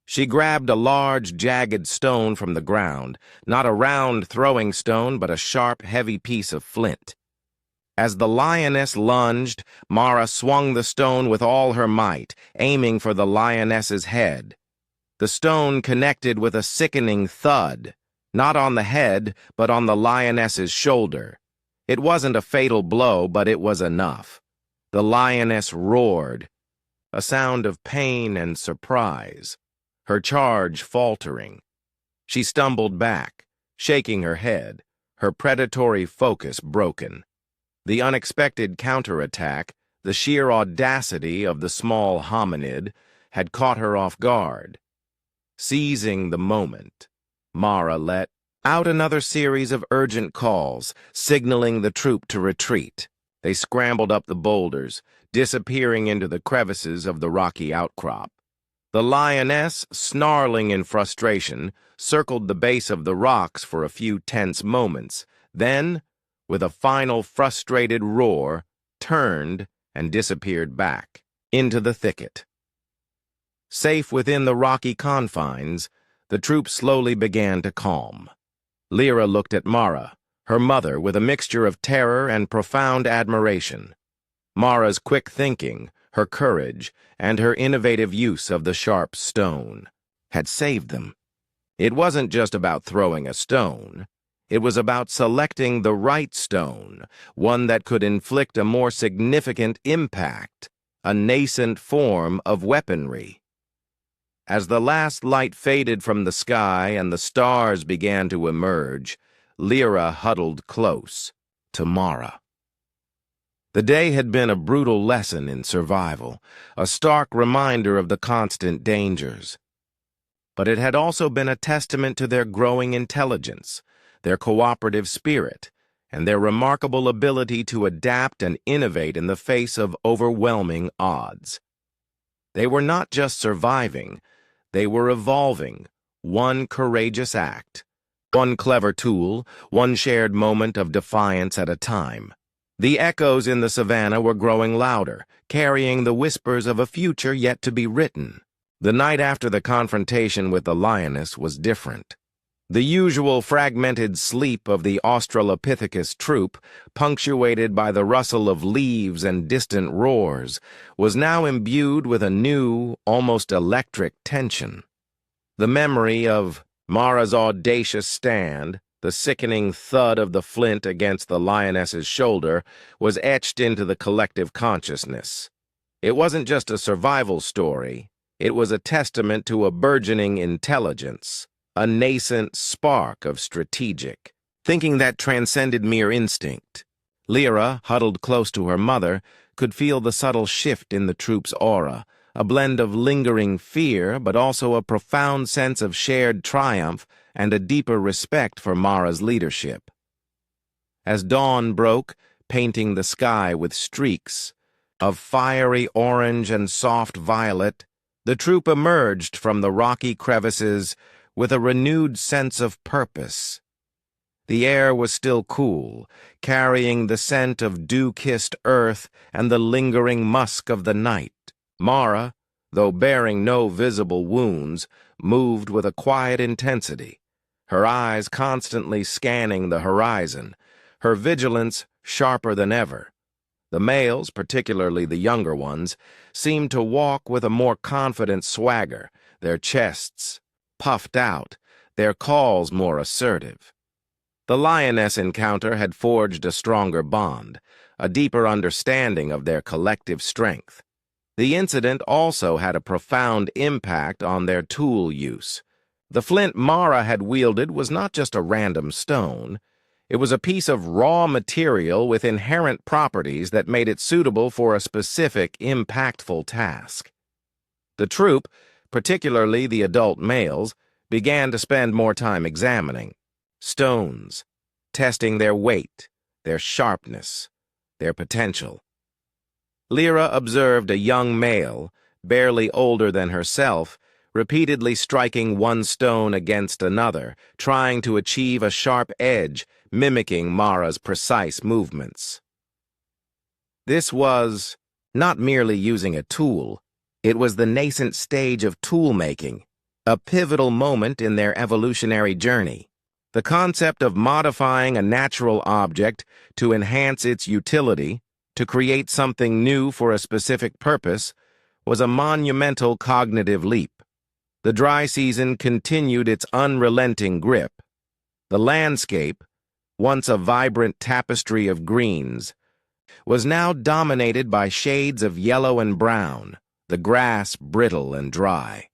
She grabbed a large, jagged stone from the ground, not a round throwing stone, but a sharp, heavy piece of flint. As the lioness lunged, Mara swung the stone with all her might, aiming for the lioness's head. The stone connected with a sickening thud, not on the head, but on the lioness's shoulder. It wasn't a fatal blow, but it was enough. The lioness roared, a sound of pain and surprise, her charge faltering. She stumbled back, shaking her head, her predatory focus broken. The unexpected counterattack, the sheer audacity of the small hominid, had caught her off guard. Seizing the moment, Mara let out another series of urgent calls, signaling the troop to retreat. They scrambled up the boulders, disappearing into the crevices of the rocky outcrop. The lioness, snarling in frustration, circled the base of the rocks for a few tense moments, then, with a final frustrated roar, turned and disappeared back into the thicket. Safe within the rocky confines, the troop slowly began to calm. Lyra looked at Mara, her mother, with a mixture of terror and profound admiration. Mara's quick thinking, her courage, and her innovative use of the sharp stone had saved them. It wasn't just about throwing a stone. It was about selecting the right stone, one that could inflict a more significant impact, a nascent form of weaponry. As the last light faded from the sky and the stars began to emerge, Lyra huddled close to Mara. The day had been a brutal lesson in survival, a stark reminder of the constant dangers. But it had also been a testament to their growing intelligence, their cooperative spirit, and their remarkable ability to adapt and innovate in the face of overwhelming odds. They were not just surviving, they were evolving, one courageous act, one clever tool, one shared moment of defiance at a time. The echoes in the savannah were growing louder, carrying the whispers of a future yet to be written. The night after the confrontation with the lioness was different. The usual fragmented sleep of the Australopithecus troop, punctuated by the rustle of leaves and distant roars, was now imbued with a new, almost electric tension. The memory of Mara's audacious stand, the sickening thud of the flint against the lioness's shoulder, was etched into the collective consciousness. It wasn't just a survival story, it was a testament to a burgeoning intelligence, a nascent spark of strategic thinking that transcended mere instinct. Lyra, huddled close to her mother, could feel the subtle shift in the troop's aura, a blend of lingering fear but also a profound sense of shared triumph and a deeper respect for Mara's leadership. As dawn broke, painting the sky with streaks of fiery orange and soft violet, the troop emerged from the rocky crevices with a renewed sense of purpose. The air was still cool, carrying the scent of dew-kissed earth and the lingering musk of the night. Mara, though bearing no visible wounds, moved with a quiet intensity, her eyes constantly scanning the horizon, her vigilance sharper than ever. The males, particularly the younger ones, seemed to walk with a more confident swagger, their chests puffed out, their calls more assertive. The lioness encounter had forged a stronger bond, a deeper understanding of their collective strength. The incident also had a profound impact on their tool use. The flint Mara had wielded was not just a random stone. It was a piece of raw material with inherent properties that made it suitable for a specific, impactful task. The troop, particularly the adult males, began to spend more time examining stones, testing their weight, their sharpness, their potential. Lyra observed a young male, barely older than herself, repeatedly striking one stone against another, trying to achieve a sharp edge, mimicking Mara's precise movements. This was not merely using a tool, it was the nascent stage of tool-making, a pivotal moment in their evolutionary journey. The concept of modifying a natural object to enhance its utility, to create something new for a specific purpose, was a monumental cognitive leap. The dry season continued its unrelenting grip. The landscape, once a vibrant tapestry of greens, was now dominated by shades of yellow and brown, the grass brittle and dry.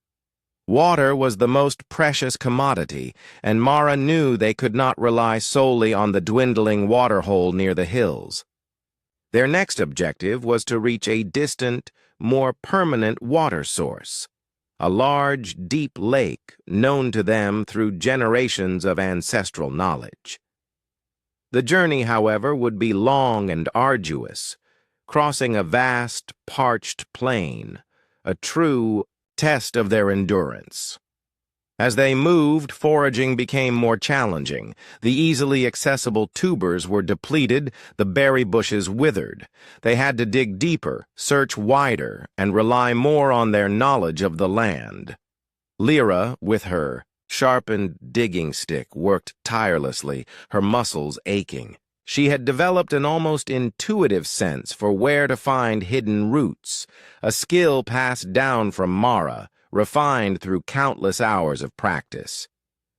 Water was the most precious commodity, and Mara knew they could not rely solely on the dwindling waterhole near the hills. Their next objective was to reach a distant, more permanent water source, a large, deep lake known to them through generations of ancestral knowledge. The journey, however, would be long and arduous, crossing a vast, parched plain, a true test of their endurance. As they moved, foraging became more challenging. The easily accessible tubers were depleted, the berry bushes withered. They had to dig deeper, search wider, and rely more on their knowledge of the land. Lyra, with her sharpened digging stick, worked tirelessly, her muscles aching. She had developed an almost intuitive sense for where to find hidden roots, a skill passed down from Mara, refined through countless hours of practice.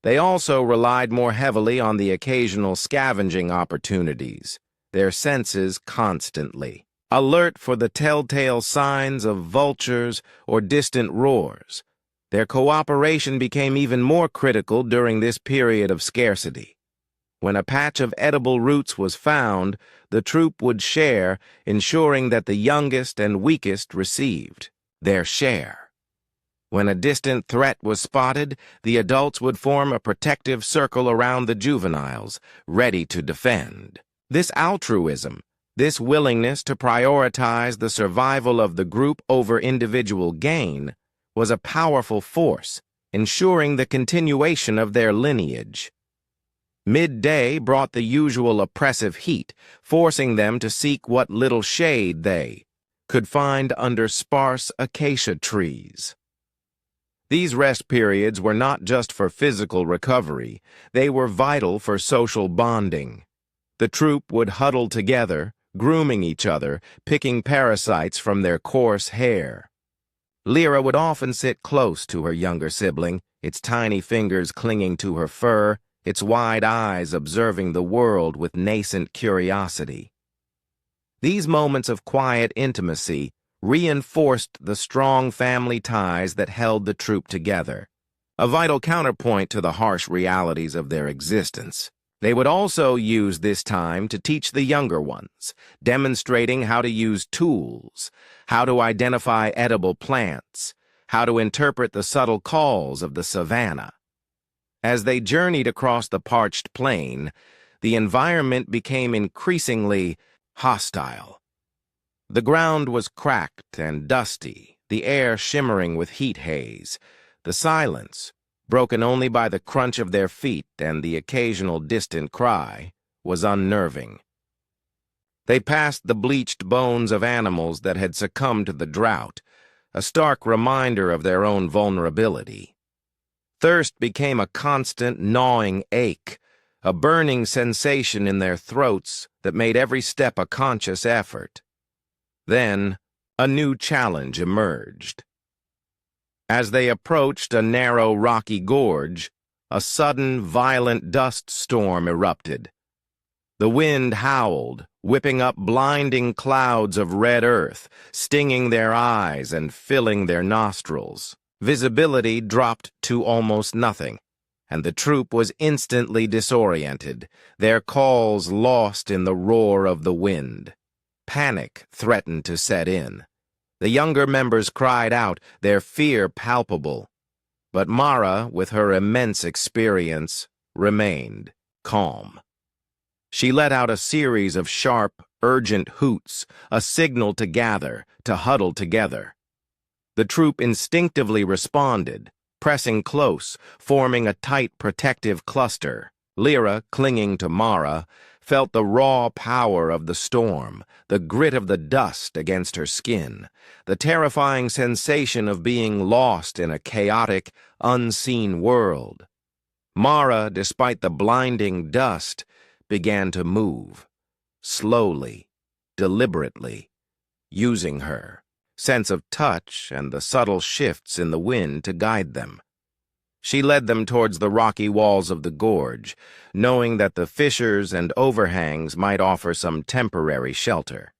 They also relied more heavily on the occasional scavenging opportunities, their senses constantly alert for the telltale signs of vultures or distant roars. Their cooperation became even more critical during this period of scarcity. When a patch of edible roots was found, the troop would share, ensuring that the youngest and weakest received their share. When a distant threat was spotted, the adults would form a protective circle around the juveniles, ready to defend. This altruism, this willingness to prioritize the survival of the group over individual gain, was a powerful force, ensuring the continuation of their lineage. Midday brought the usual oppressive heat, forcing them to seek what little shade they could find under sparse acacia trees. These rest periods were not just for physical recovery, they were vital for social bonding. The troop would huddle together, grooming each other, picking parasites from their coarse hair. Lyra would often sit close to her younger sibling, its tiny fingers clinging to her fur, its wide eyes observing the world with nascent curiosity. These moments of quiet intimacy reinforced the strong family ties that held the troop together, a vital counterpoint to the harsh realities of their existence. They would also use this time to teach the younger ones, demonstrating how to use tools, how to identify edible plants, how to interpret the subtle calls of the savanna. As they journeyed across the parched plain, the environment became increasingly hostile. The ground was cracked and dusty, the air shimmering with heat haze. The silence, broken only by the crunch of their feet and the occasional distant cry, was unnerving. They passed the bleached bones of animals that had succumbed to the drought, a stark reminder of their own vulnerability. Thirst became a constant gnawing ache, a burning sensation in their throats that made every step a conscious effort. Then, a new challenge emerged. As they approached a narrow, rocky gorge, a sudden, violent dust storm erupted. The wind howled, whipping up blinding clouds of red earth, stinging their eyes and filling their nostrils. Visibility dropped to almost nothing, and the troop was instantly disoriented, their calls lost in the roar of the wind. Panic threatened to set in. The younger members cried out, their fear palpable. But Mara, with her immense experience, remained calm. She let out a series of sharp, urgent hoots, a signal to gather, to huddle together. The troop instinctively responded, pressing close, forming a tight protective cluster. Lyra, clinging to Mara, felt the raw power of the storm, the grit of the dust against her skin, the terrifying sensation of being lost in a chaotic, unseen world. Mara, despite the blinding dust, began to move, slowly, deliberately, using her sense of touch and the subtle shifts in the wind to guide them. She led them towards the rocky walls of the gorge, knowing that the fissures and overhangs might offer some temporary shelter.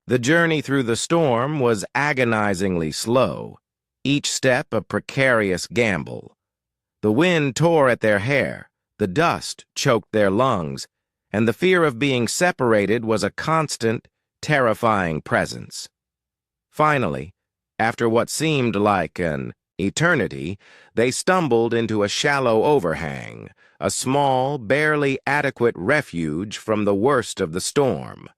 The journey through the storm was agonizingly slow, each step a precarious gamble. The wind tore at their hair, the dust choked their lungs, and the fear of being separated was a constant, terrifying presence. Finally, after what seemed like an eternity, they stumbled into a shallow overhang, a small, barely adequate refuge from the worst of the storm.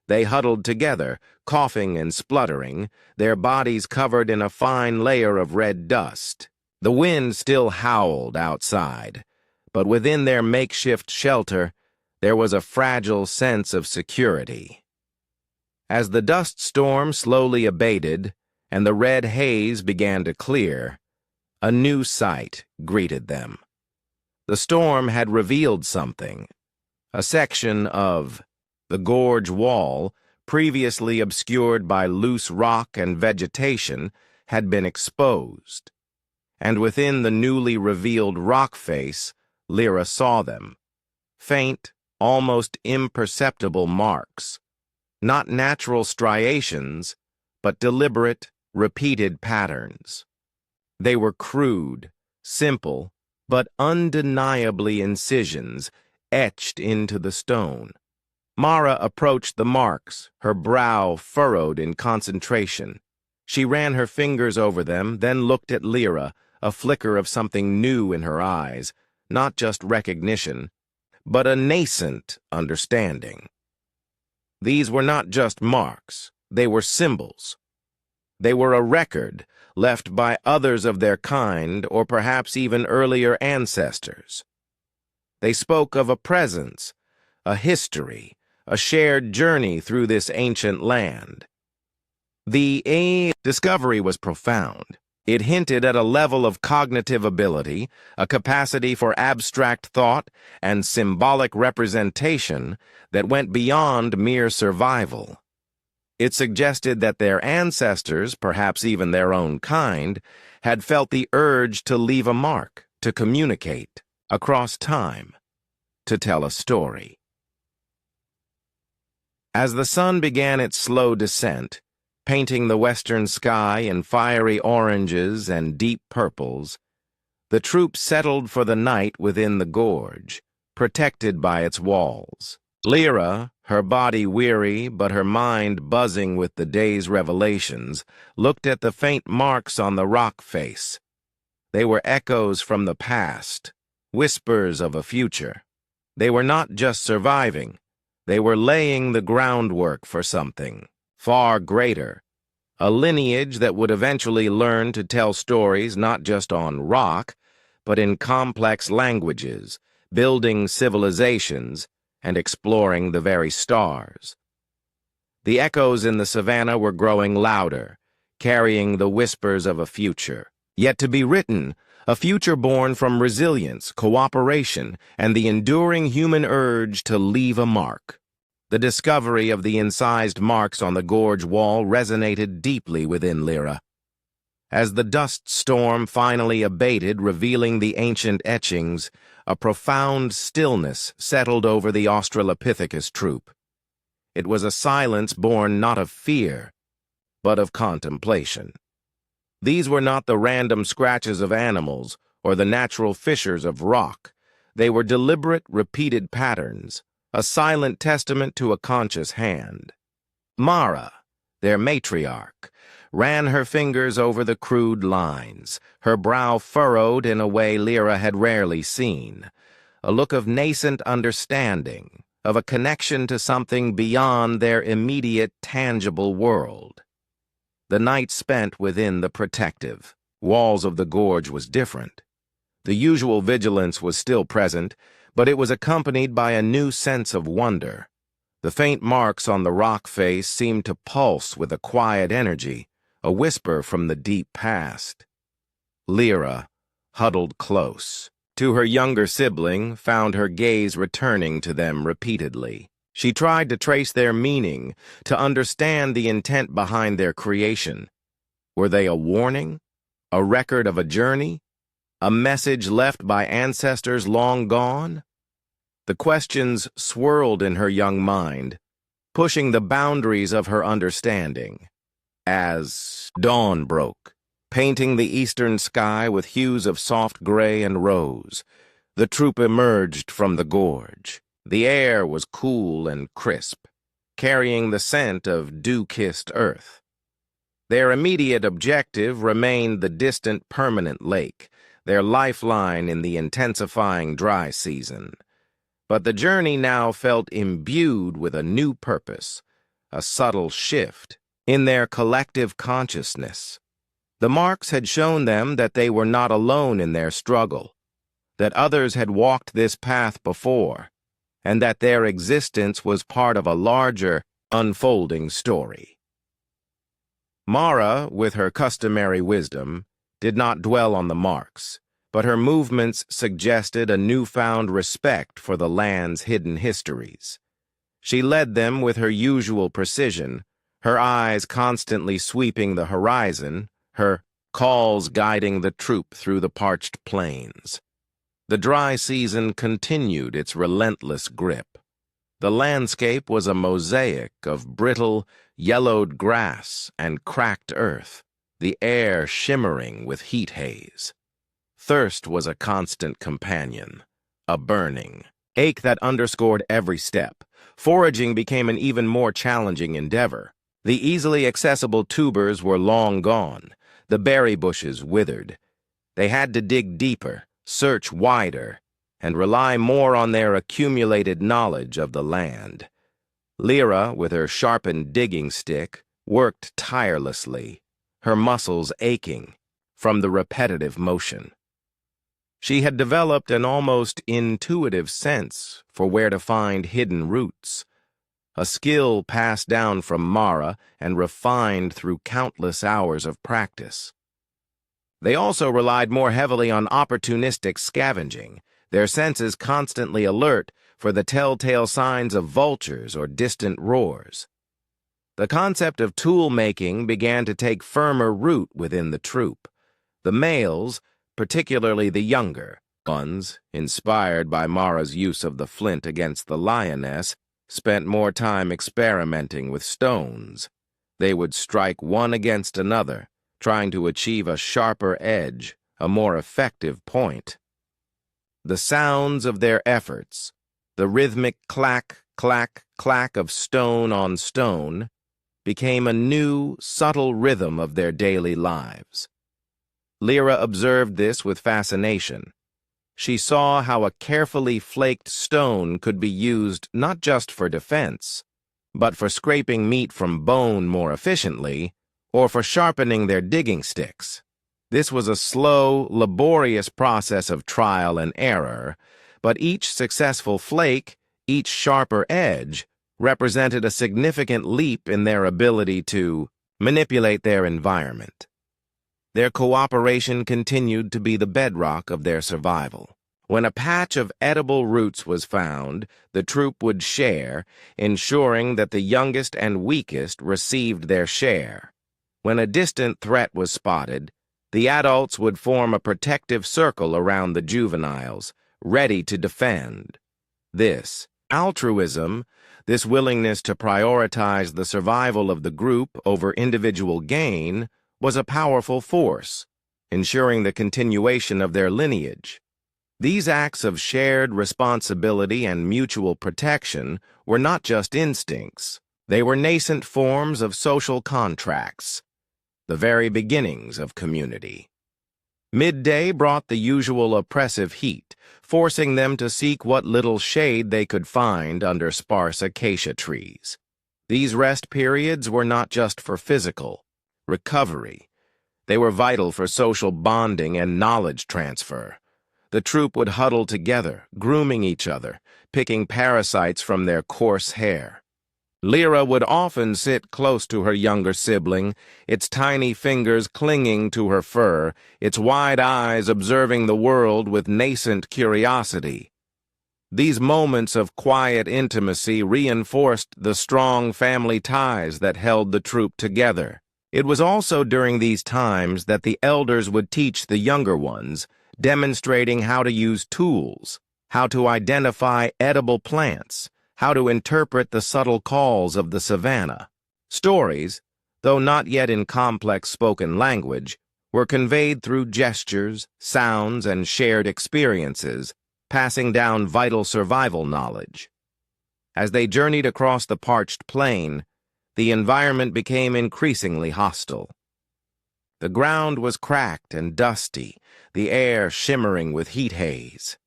They huddled together, coughing and spluttering, their bodies covered in a fine layer of red dust. The wind still howled outside, but within their makeshift shelter, there was a fragile sense of security. As the dust storm slowly abated and the red haze began to clear, a new sight greeted them. The storm had revealed something. A section of the gorge wall, previously obscured by loose rock and vegetation, had been exposed. And within the newly revealed rock face, Lyra saw them. Faint, almost imperceptible marks. Not natural striations, but deliberate, repeated patterns. They were crude, simple, but undeniably incisions etched into the stone. Mara approached the marks, her brow furrowed in concentration. She ran her fingers over them, then looked at Lyra, a flicker of something new in her eyes, not just recognition, but a nascent understanding. These were not just marks, they were symbols. They were a record left by others of their kind or perhaps even earlier ancestors. They spoke of a presence, a history, a shared journey through this ancient land. The discovery was profound. It hinted at a level of cognitive ability, a capacity for abstract thought and symbolic representation that went beyond mere survival. It suggested that their ancestors, perhaps even their own kind, had felt the urge to leave a mark, to communicate, across time, to tell a story. As the sun began its slow descent, painting the western sky in fiery oranges and deep purples, the troop settled for the night within the gorge, protected by its walls. Lyra, her body weary but her mind buzzing with the day's revelations, looked at the faint marks on the rock face. They were echoes from the past, whispers of a future. They were not just surviving, they were laying the groundwork for something far greater, a lineage that would eventually learn to tell stories not just on rock, but in complex languages, building civilizations, and exploring the very stars. The echoes in the savannah were growing louder, carrying the whispers of a future, yet to be written, a future born from resilience, cooperation, and the enduring human urge to leave a mark. The discovery of the incised marks on the gorge wall resonated deeply within Lyra. As the dust storm finally abated, revealing the ancient etchings, a profound stillness settled over the Australopithecus troop. It was a silence born not of fear, but of contemplation. These were not the random scratches of animals or the natural fissures of rock. They were deliberate, repeated patterns, a silent testament to a conscious hand. Mara, their matriarch, ran her fingers over the crude lines, her brow furrowed in a way Lyra had rarely seen, a look of nascent understanding, of a connection to something beyond their immediate, tangible world. The night spent within the protective walls of the gorge was different. The usual vigilance was still present, but it was accompanied by a new sense of wonder. The faint marks on the rock face seemed to pulse with a quiet energy, a whisper from the deep past. Lyra huddled close, to her younger sibling, found her gaze returning to them repeatedly. She tried to trace their meaning, to understand the intent behind their creation. Were they a warning? A record of a journey? A message left by ancestors long gone? The questions swirled in her young mind, pushing the boundaries of her understanding. As dawn broke, painting the eastern sky with hues of soft gray and rose, the troop emerged from the gorge. The air was cool and crisp, carrying the scent of dew-kissed earth. Their immediate objective remained the distant permanent lake, their lifeline in the intensifying dry season. But the journey now felt imbued with a new purpose, a subtle shift in their collective consciousness. The marks had shown them that they were not alone in their struggle, that others had walked this path before, and that their existence was part of a larger, unfolding story. Mara, with her customary wisdom, did not dwell on the marks, but her movements suggested a newfound respect for the land's hidden histories. She led them with her usual precision, her eyes constantly sweeping the horizon, her calls guiding the troop through the parched plains. The dry season continued its relentless grip. The landscape was a mosaic of brittle, yellowed grass and cracked earth, the air shimmering with heat haze. Thirst was a constant companion, a burning ache that underscored every step. Foraging became an even more challenging endeavor. The easily accessible tubers were long gone, the berry bushes withered. They had to dig deeper, search wider, and rely more on their accumulated knowledge of the land. Lyra, with her sharpened digging stick, worked tirelessly, her muscles aching from the repetitive motion. She had developed an almost intuitive sense for where to find hidden roots, a skill passed down from Mara and refined through countless hours of practice. They also relied more heavily on opportunistic scavenging, their senses constantly alert for the telltale signs of vultures or distant roars. The concept of tool-making began to take firmer root within the troop. The males, particularly the younger ones, inspired by Mara's use of the flint against the lioness, spent more time experimenting with stones. They would strike one against another, trying to achieve a sharper edge, a more effective point. The sounds of their efforts, the rhythmic clack, clack, clack of stone on stone, became a new, subtle rhythm of their daily lives. Lyra observed this with fascination. She saw how a carefully flaked stone could be used not just for defense, but for scraping meat from bone more efficiently, or for sharpening their digging sticks. This was a slow, laborious process of trial and error, but each successful flake, each sharper edge, represented a significant leap in their ability to manipulate their environment. Their cooperation continued to be the bedrock of their survival. When a patch of edible roots was found, the troop would share, ensuring that the youngest and weakest received their share. When a distant threat was spotted, the adults would form a protective circle around the juveniles, ready to defend. This altruism, this willingness to prioritize the survival of the group over individual gain, was a powerful force, ensuring the continuation of their lineage. These acts of shared responsibility and mutual protection were not just instincts. They were nascent forms of social contracts, the very beginnings of community. Midday brought the usual oppressive heat, forcing them to seek what little shade they could find under sparse acacia trees. These rest periods were not just for physical recovery. They were vital for social bonding and knowledge transfer. The troop would huddle together, grooming each other, picking parasites from their coarse hair. Lyra would often sit close to her younger sibling, its tiny fingers clinging to her fur, its wide eyes observing the world with nascent curiosity. These moments of quiet intimacy reinforced the strong family ties that held the troop together. It was also during these times that the elders would teach the younger ones, demonstrating how to use tools, how to identify edible plants, how to interpret the subtle calls of the savannah. Stories, though not yet in complex spoken language, were conveyed through gestures, sounds, and shared experiences, passing down vital survival knowledge. As they journeyed across the parched plain, the environment became increasingly hostile. The ground was cracked and dusty, the air shimmering with heat haze.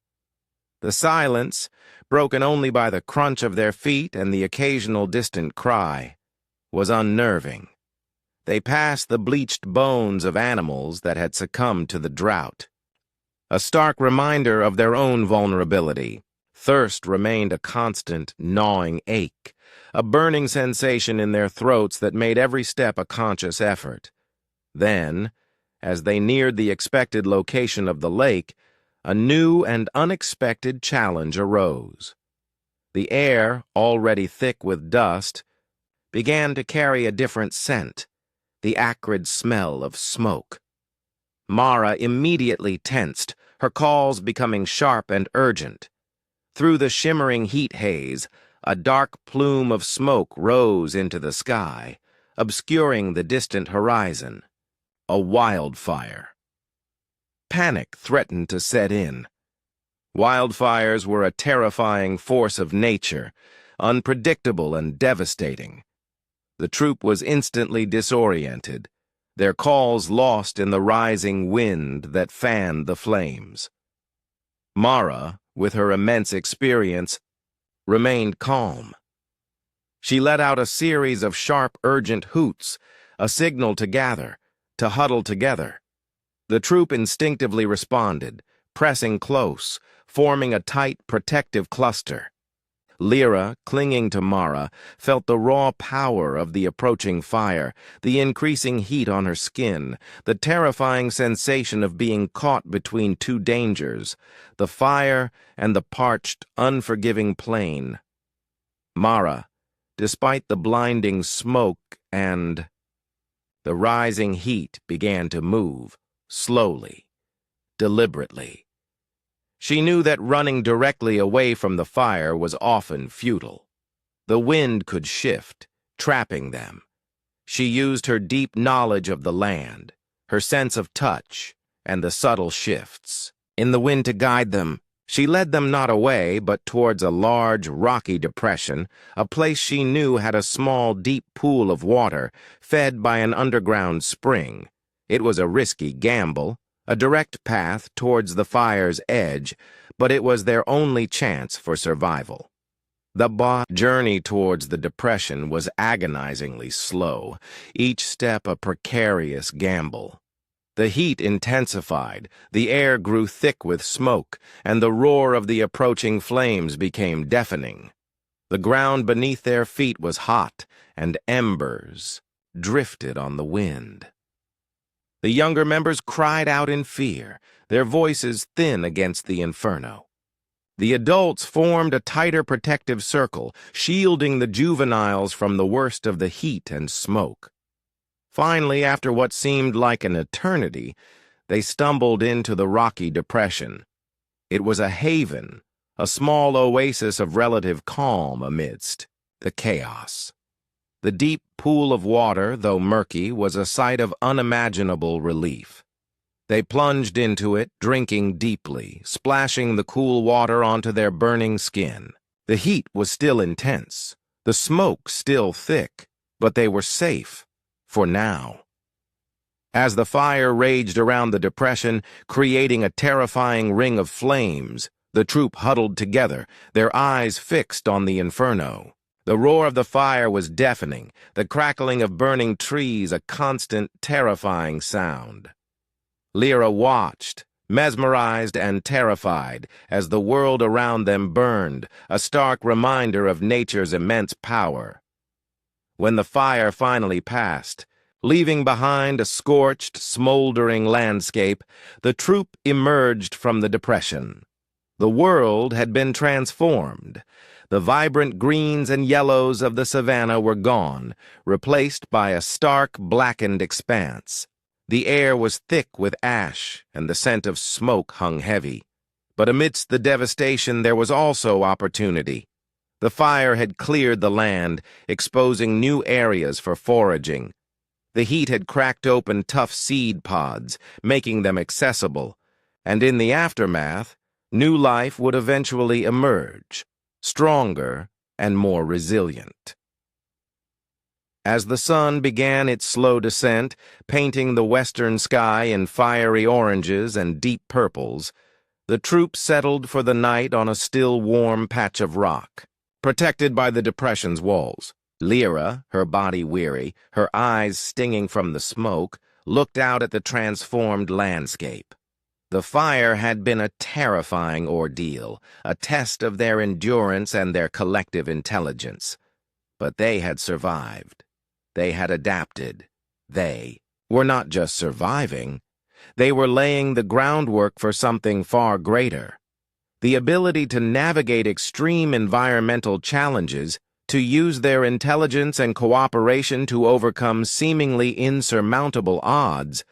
The silence, broken only by the crunch of their feet and the occasional distant cry, was unnerving. They passed the bleached bones of animals that had succumbed to the drought. A stark reminder of their own vulnerability, thirst remained a constant, gnawing ache, a burning sensation in their throats that made every step a conscious effort. Then, as they neared the expected location of the lake, a new and unexpected challenge arose. The air, already thick with dust, began to carry a different scent, the acrid smell of smoke. Mara immediately tensed, her calls becoming sharp and urgent. Through the shimmering heat haze, a dark plume of smoke rose into the sky, obscuring the distant horizon. A wildfire. Panic threatened to set in. Wildfires were a terrifying force of nature, unpredictable and devastating. The troop was instantly disoriented, their calls lost in the rising wind that fanned the flames. Mara, with her immense experience, remained calm. She let out a series of sharp, urgent hoots, a signal to gather, to huddle together. The troop instinctively responded, pressing close, forming a tight, protective cluster. Lyra, clinging to Mara, felt the raw power of the approaching fire, the increasing heat on her skin, the terrifying sensation of being caught between two dangers, the fire and the parched, unforgiving plain. Mara, despite the blinding smoke and the rising heat, began to move, slowly, deliberately. She knew that running directly away from the fire was often futile. The wind could shift, trapping them. She used her deep knowledge of the land, her sense of touch, and the subtle shifts in the wind to guide them. She led them not away, but towards a large, rocky depression, a place she knew had a small, deep pool of water, fed by an underground spring. It was a risky gamble, a direct path towards the fire's edge, but it was their only chance for survival. The journey towards the depression was agonizingly slow, each step a precarious gamble. The heat intensified, the air grew thick with smoke, and the roar of the approaching flames became deafening. The ground beneath their feet was hot, and embers drifted on the wind. The younger members cried out in fear, their voices thin against the inferno. The adults formed a tighter protective circle, shielding the juveniles from the worst of the heat and smoke. Finally, after what seemed like an eternity, they stumbled into the rocky depression. It was a haven, a small oasis of relative calm amidst the chaos. The deep pool of water, though murky, was a sight of unimaginable relief. They plunged into it, drinking deeply, splashing the cool water onto their burning skin. The heat was still intense, the smoke still thick, but they were safe, for now. As the fire raged around the depression, creating a terrifying ring of flames, the troop huddled together, their eyes fixed on the inferno. The roar of the fire was deafening, the crackling of burning trees a constant, terrifying sound. Lyra watched, mesmerized and terrified, as the world around them burned, a stark reminder of nature's immense power. When the fire finally passed, leaving behind a scorched, smoldering landscape, the troop emerged from the depression. The world had been transformed. The vibrant greens and yellows of the savanna were gone, replaced by a stark, blackened expanse. The air was thick with ash, and the scent of smoke hung heavy. But amidst the devastation there was also opportunity. The fire had cleared the land, exposing new areas for foraging. The heat had cracked open tough seed pods, making them accessible, and in the aftermath, new life would eventually emerge, stronger and more resilient. As the sun began its slow descent, painting the western sky in fiery oranges and deep purples, the troop settled for the night on a still warm patch of rock, protected by the depression's walls. Lyra, her body weary, her eyes stinging from the smoke, looked out at the transformed landscape. The fire had been a terrifying ordeal, a test of their endurance and their collective intelligence. But they had survived. They had adapted. They were not just surviving. They were laying the groundwork for something far greater. The ability to navigate extreme environmental challenges, to use their intelligence and cooperation to overcome seemingly insurmountable odds,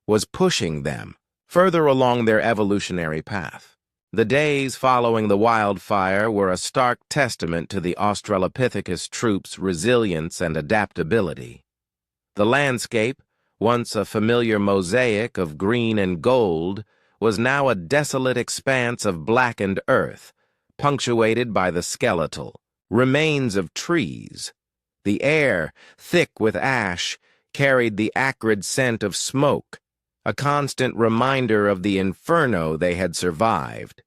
was pushing them further along their evolutionary path. The days following the wildfire were a stark testament to the Australopithecus troop's resilience and adaptability. The landscape, once a familiar mosaic of green and gold, was now a desolate expanse of blackened earth, punctuated by the skeletal remains of trees. The air, thick with ash, carried the acrid scent of smoke, a constant reminder of the inferno they had survived.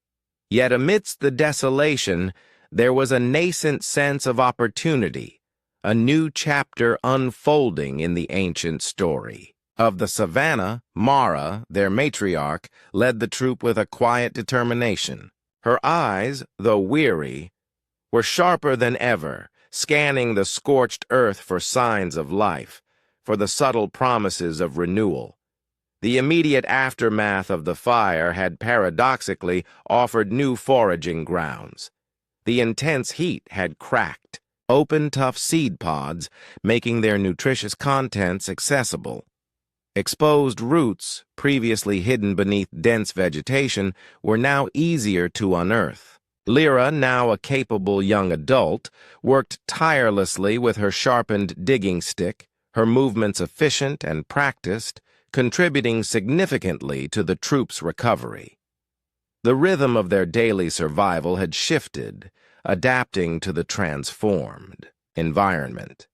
Yet amidst the desolation, there was a nascent sense of opportunity, a new chapter unfolding in the ancient story. Of the savannah, Mara, their matriarch, led the troop with a quiet determination. Her eyes, though weary, were sharper than ever, scanning the scorched earth for signs of life, for the subtle promises of renewal. The immediate aftermath of the fire had paradoxically offered new foraging grounds. The intense heat had cracked open tough seed pods, making their nutritious contents accessible. Exposed roots, previously hidden beneath dense vegetation, were now easier to unearth. Lyra, now a capable young adult, worked tirelessly with her sharpened digging stick, her movements efficient and practiced, contributing significantly to the troop's recovery. The rhythm of their daily survival had shifted, adapting to the transformed environment.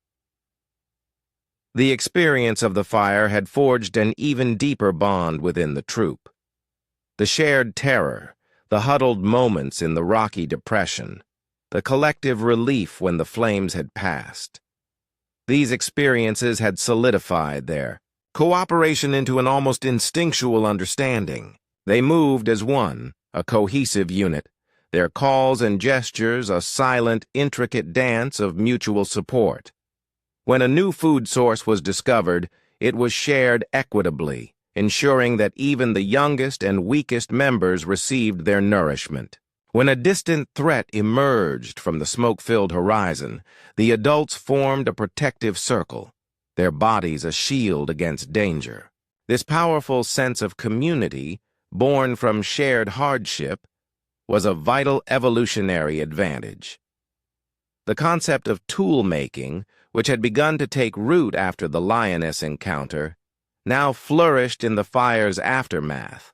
The experience of the fire had forged an even deeper bond within the troop. The shared terror, the huddled moments in the rocky depression, the collective relief when the flames had passed. These experiences had solidified their cooperation into an almost instinctual understanding. They moved as one, a cohesive unit, their calls and gestures a silent, intricate dance of mutual support. When a new food source was discovered, it was shared equitably, ensuring that even the youngest and weakest members received their nourishment. When a distant threat emerged from the smoke-filled horizon, the adults formed a protective circle, their bodies a shield against danger. This powerful sense of community, born from shared hardship, was a vital evolutionary advantage. The concept of tool-making, which had begun to take root after the lioness encounter, now flourished in the fire's aftermath.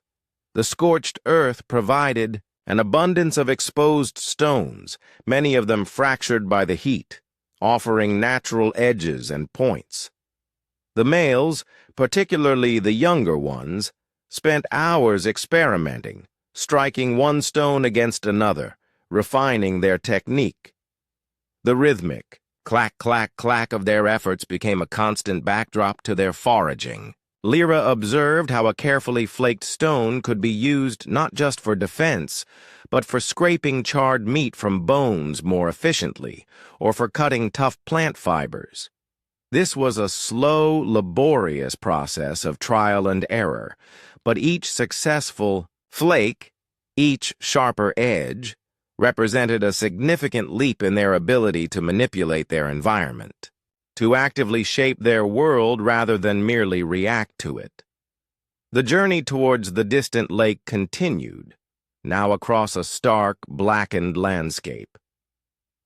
The scorched earth provided an abundance of exposed stones, many of them fractured by the heat, offering natural edges and points. The males, particularly the younger ones, spent hours experimenting, striking one stone against another, refining their technique. The rhythmic clack, clack, clack of their efforts became a constant backdrop to their foraging. Lyra observed how a carefully flaked stone could be used not just for defense, but for scraping charred meat from bones more efficiently, or for cutting tough plant fibers. This was a slow, laborious process of trial and error, but each successful flake, each sharper edge, represented a significant leap in their ability to manipulate their environment, to actively shape their world rather than merely react to it. The journey towards the distant lake continued, now across a stark, blackened landscape.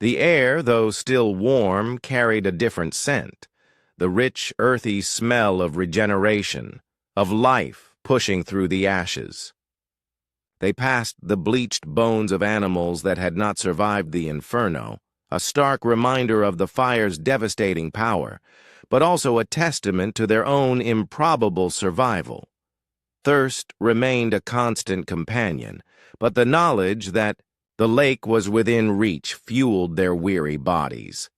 The air, though still warm, carried a different scent, the rich, earthy smell of regeneration, of life pushing through the ashes. They passed the bleached bones of animals that had not survived the inferno, a stark reminder of the fire's devastating power, but also a testament to their own improbable survival. Thirst remained a constant companion, but the knowledge that the lake was within reach fueled their weary bodies.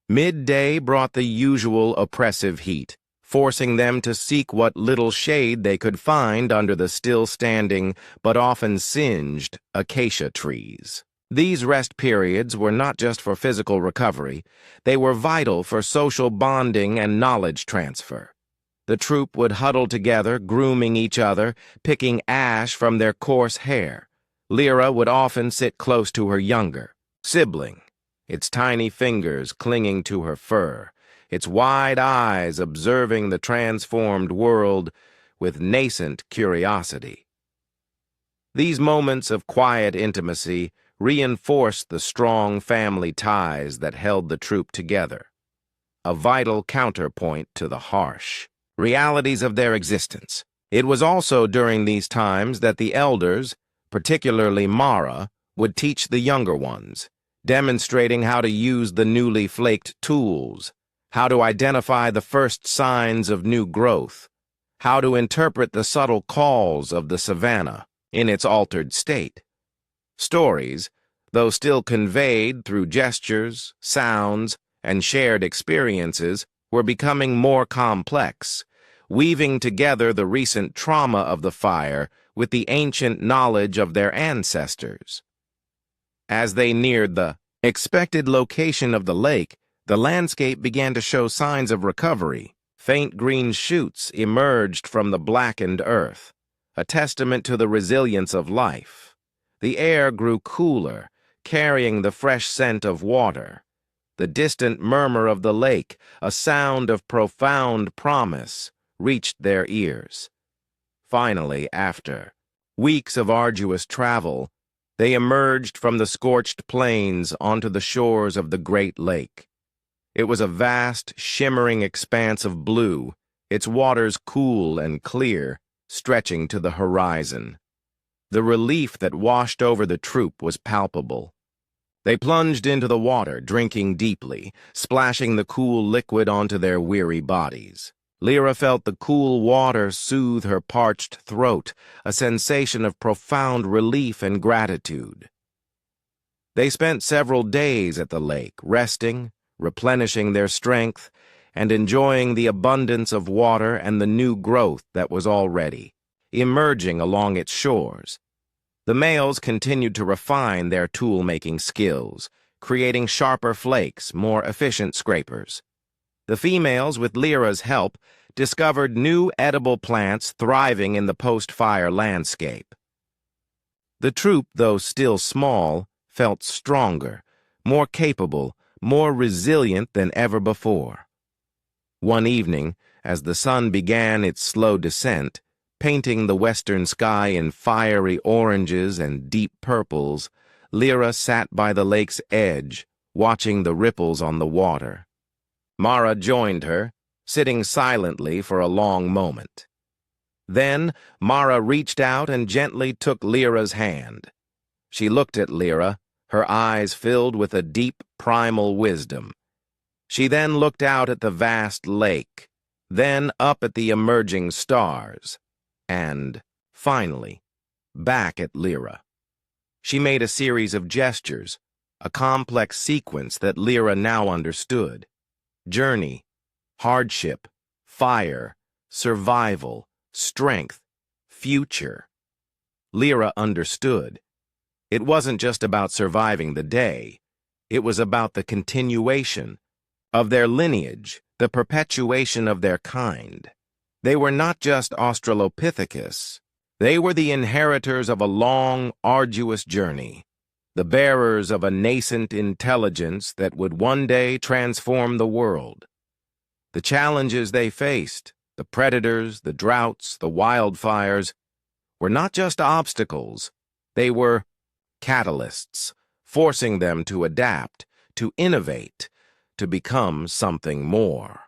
Midday brought the usual oppressive heat, forcing them to seek what little shade they could find under the still-standing but often singed acacia trees. These rest periods were not just for physical recovery, they were vital for social bonding and knowledge transfer. The troop would huddle together, grooming each other, picking ash from their coarse hair. Lyra would often sit close to her younger sibling, its tiny fingers clinging to her fur, its wide eyes observing the transformed world with nascent curiosity. These moments of quiet intimacy reinforced the strong family ties that held the troop together, a vital counterpoint to the harsh realities of their existence. It was also during these times that the elders, particularly Mara, would teach the younger ones, demonstrating how to use the newly flaked tools, how to identify the first signs of new growth, how to interpret the subtle calls of the savannah in its altered state. Stories, though still conveyed through gestures, sounds, and shared experiences, were becoming more complex, weaving together the recent trauma of the fire with the ancient knowledge of their ancestors. As they neared the expected location of the lake, the landscape began to show signs of recovery. Faint green shoots emerged from the blackened earth, a testament to the resilience of life. The air grew cooler, carrying the fresh scent of water. The distant murmur of the lake, a sound of profound promise, reached their ears. Finally, after weeks of arduous travel, they emerged from the scorched plains onto the shores of the Great Lake. It was a vast, shimmering expanse of blue, its waters cool and clear, stretching to the horizon. The relief that washed over the troop was palpable. They plunged into the water, drinking deeply, splashing the cool liquid onto their weary bodies. Lyra felt the cool water soothe her parched throat, a sensation of profound relief and gratitude. They spent several days at the lake, resting, replenishing their strength, and enjoying the abundance of water and the new growth that was already emerging along its shores. The males continued to refine their tool-making skills, creating sharper flakes, more efficient scrapers. The females, with Lyra's help, discovered new edible plants thriving in the post-fire landscape. The troop, though still small, felt stronger, more capable, more resilient than ever before. One evening, as the sun began its slow descent, painting the western sky in fiery oranges and deep purples, Lyra sat by the lake's edge, watching the ripples on the water. Mara joined her, sitting silently for a long moment. Then Mara reached out and gently took Lyra's hand. She looked at Lyra, her eyes filled with a deep, primal wisdom. She then looked out at the vast lake, then up at the emerging stars, and, finally, back at Lyra. She made a series of gestures, a complex sequence that Lyra now understood. Journey, hardship, fire, survival, strength, future. Lyra understood. It wasn't just about surviving the day. It was about the continuation of their lineage, the perpetuation of their kind. They were not just Australopithecus. They were the inheritors of a long, arduous journey, the bearers of a nascent intelligence that would one day transform the world. The challenges they faced, the predators, the droughts, the wildfires, were not just obstacles. They were catalysts, forcing them to adapt, to innovate, to become something more.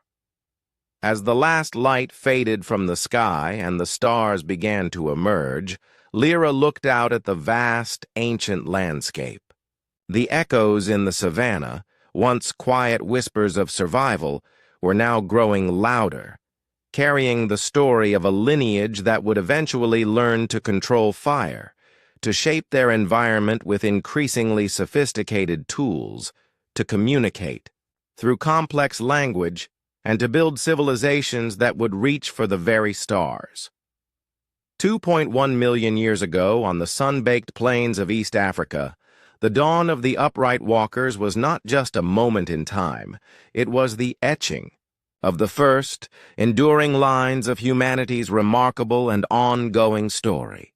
As the last light faded from the sky and the stars began to emerge, Lyra looked out at the vast, ancient landscape. The echoes in the savannah, once quiet whispers of survival, were now growing louder, carrying the story of a lineage that would eventually learn to control fire, to shape their environment with increasingly sophisticated tools, to communicate through complex language, and to build civilizations that would reach for the very stars. 2.1 million years ago, on the sun-baked plains of East Africa, the dawn of the upright walkers was not just a moment in time, it was the etching of the first, enduring lines of humanity's remarkable and ongoing story.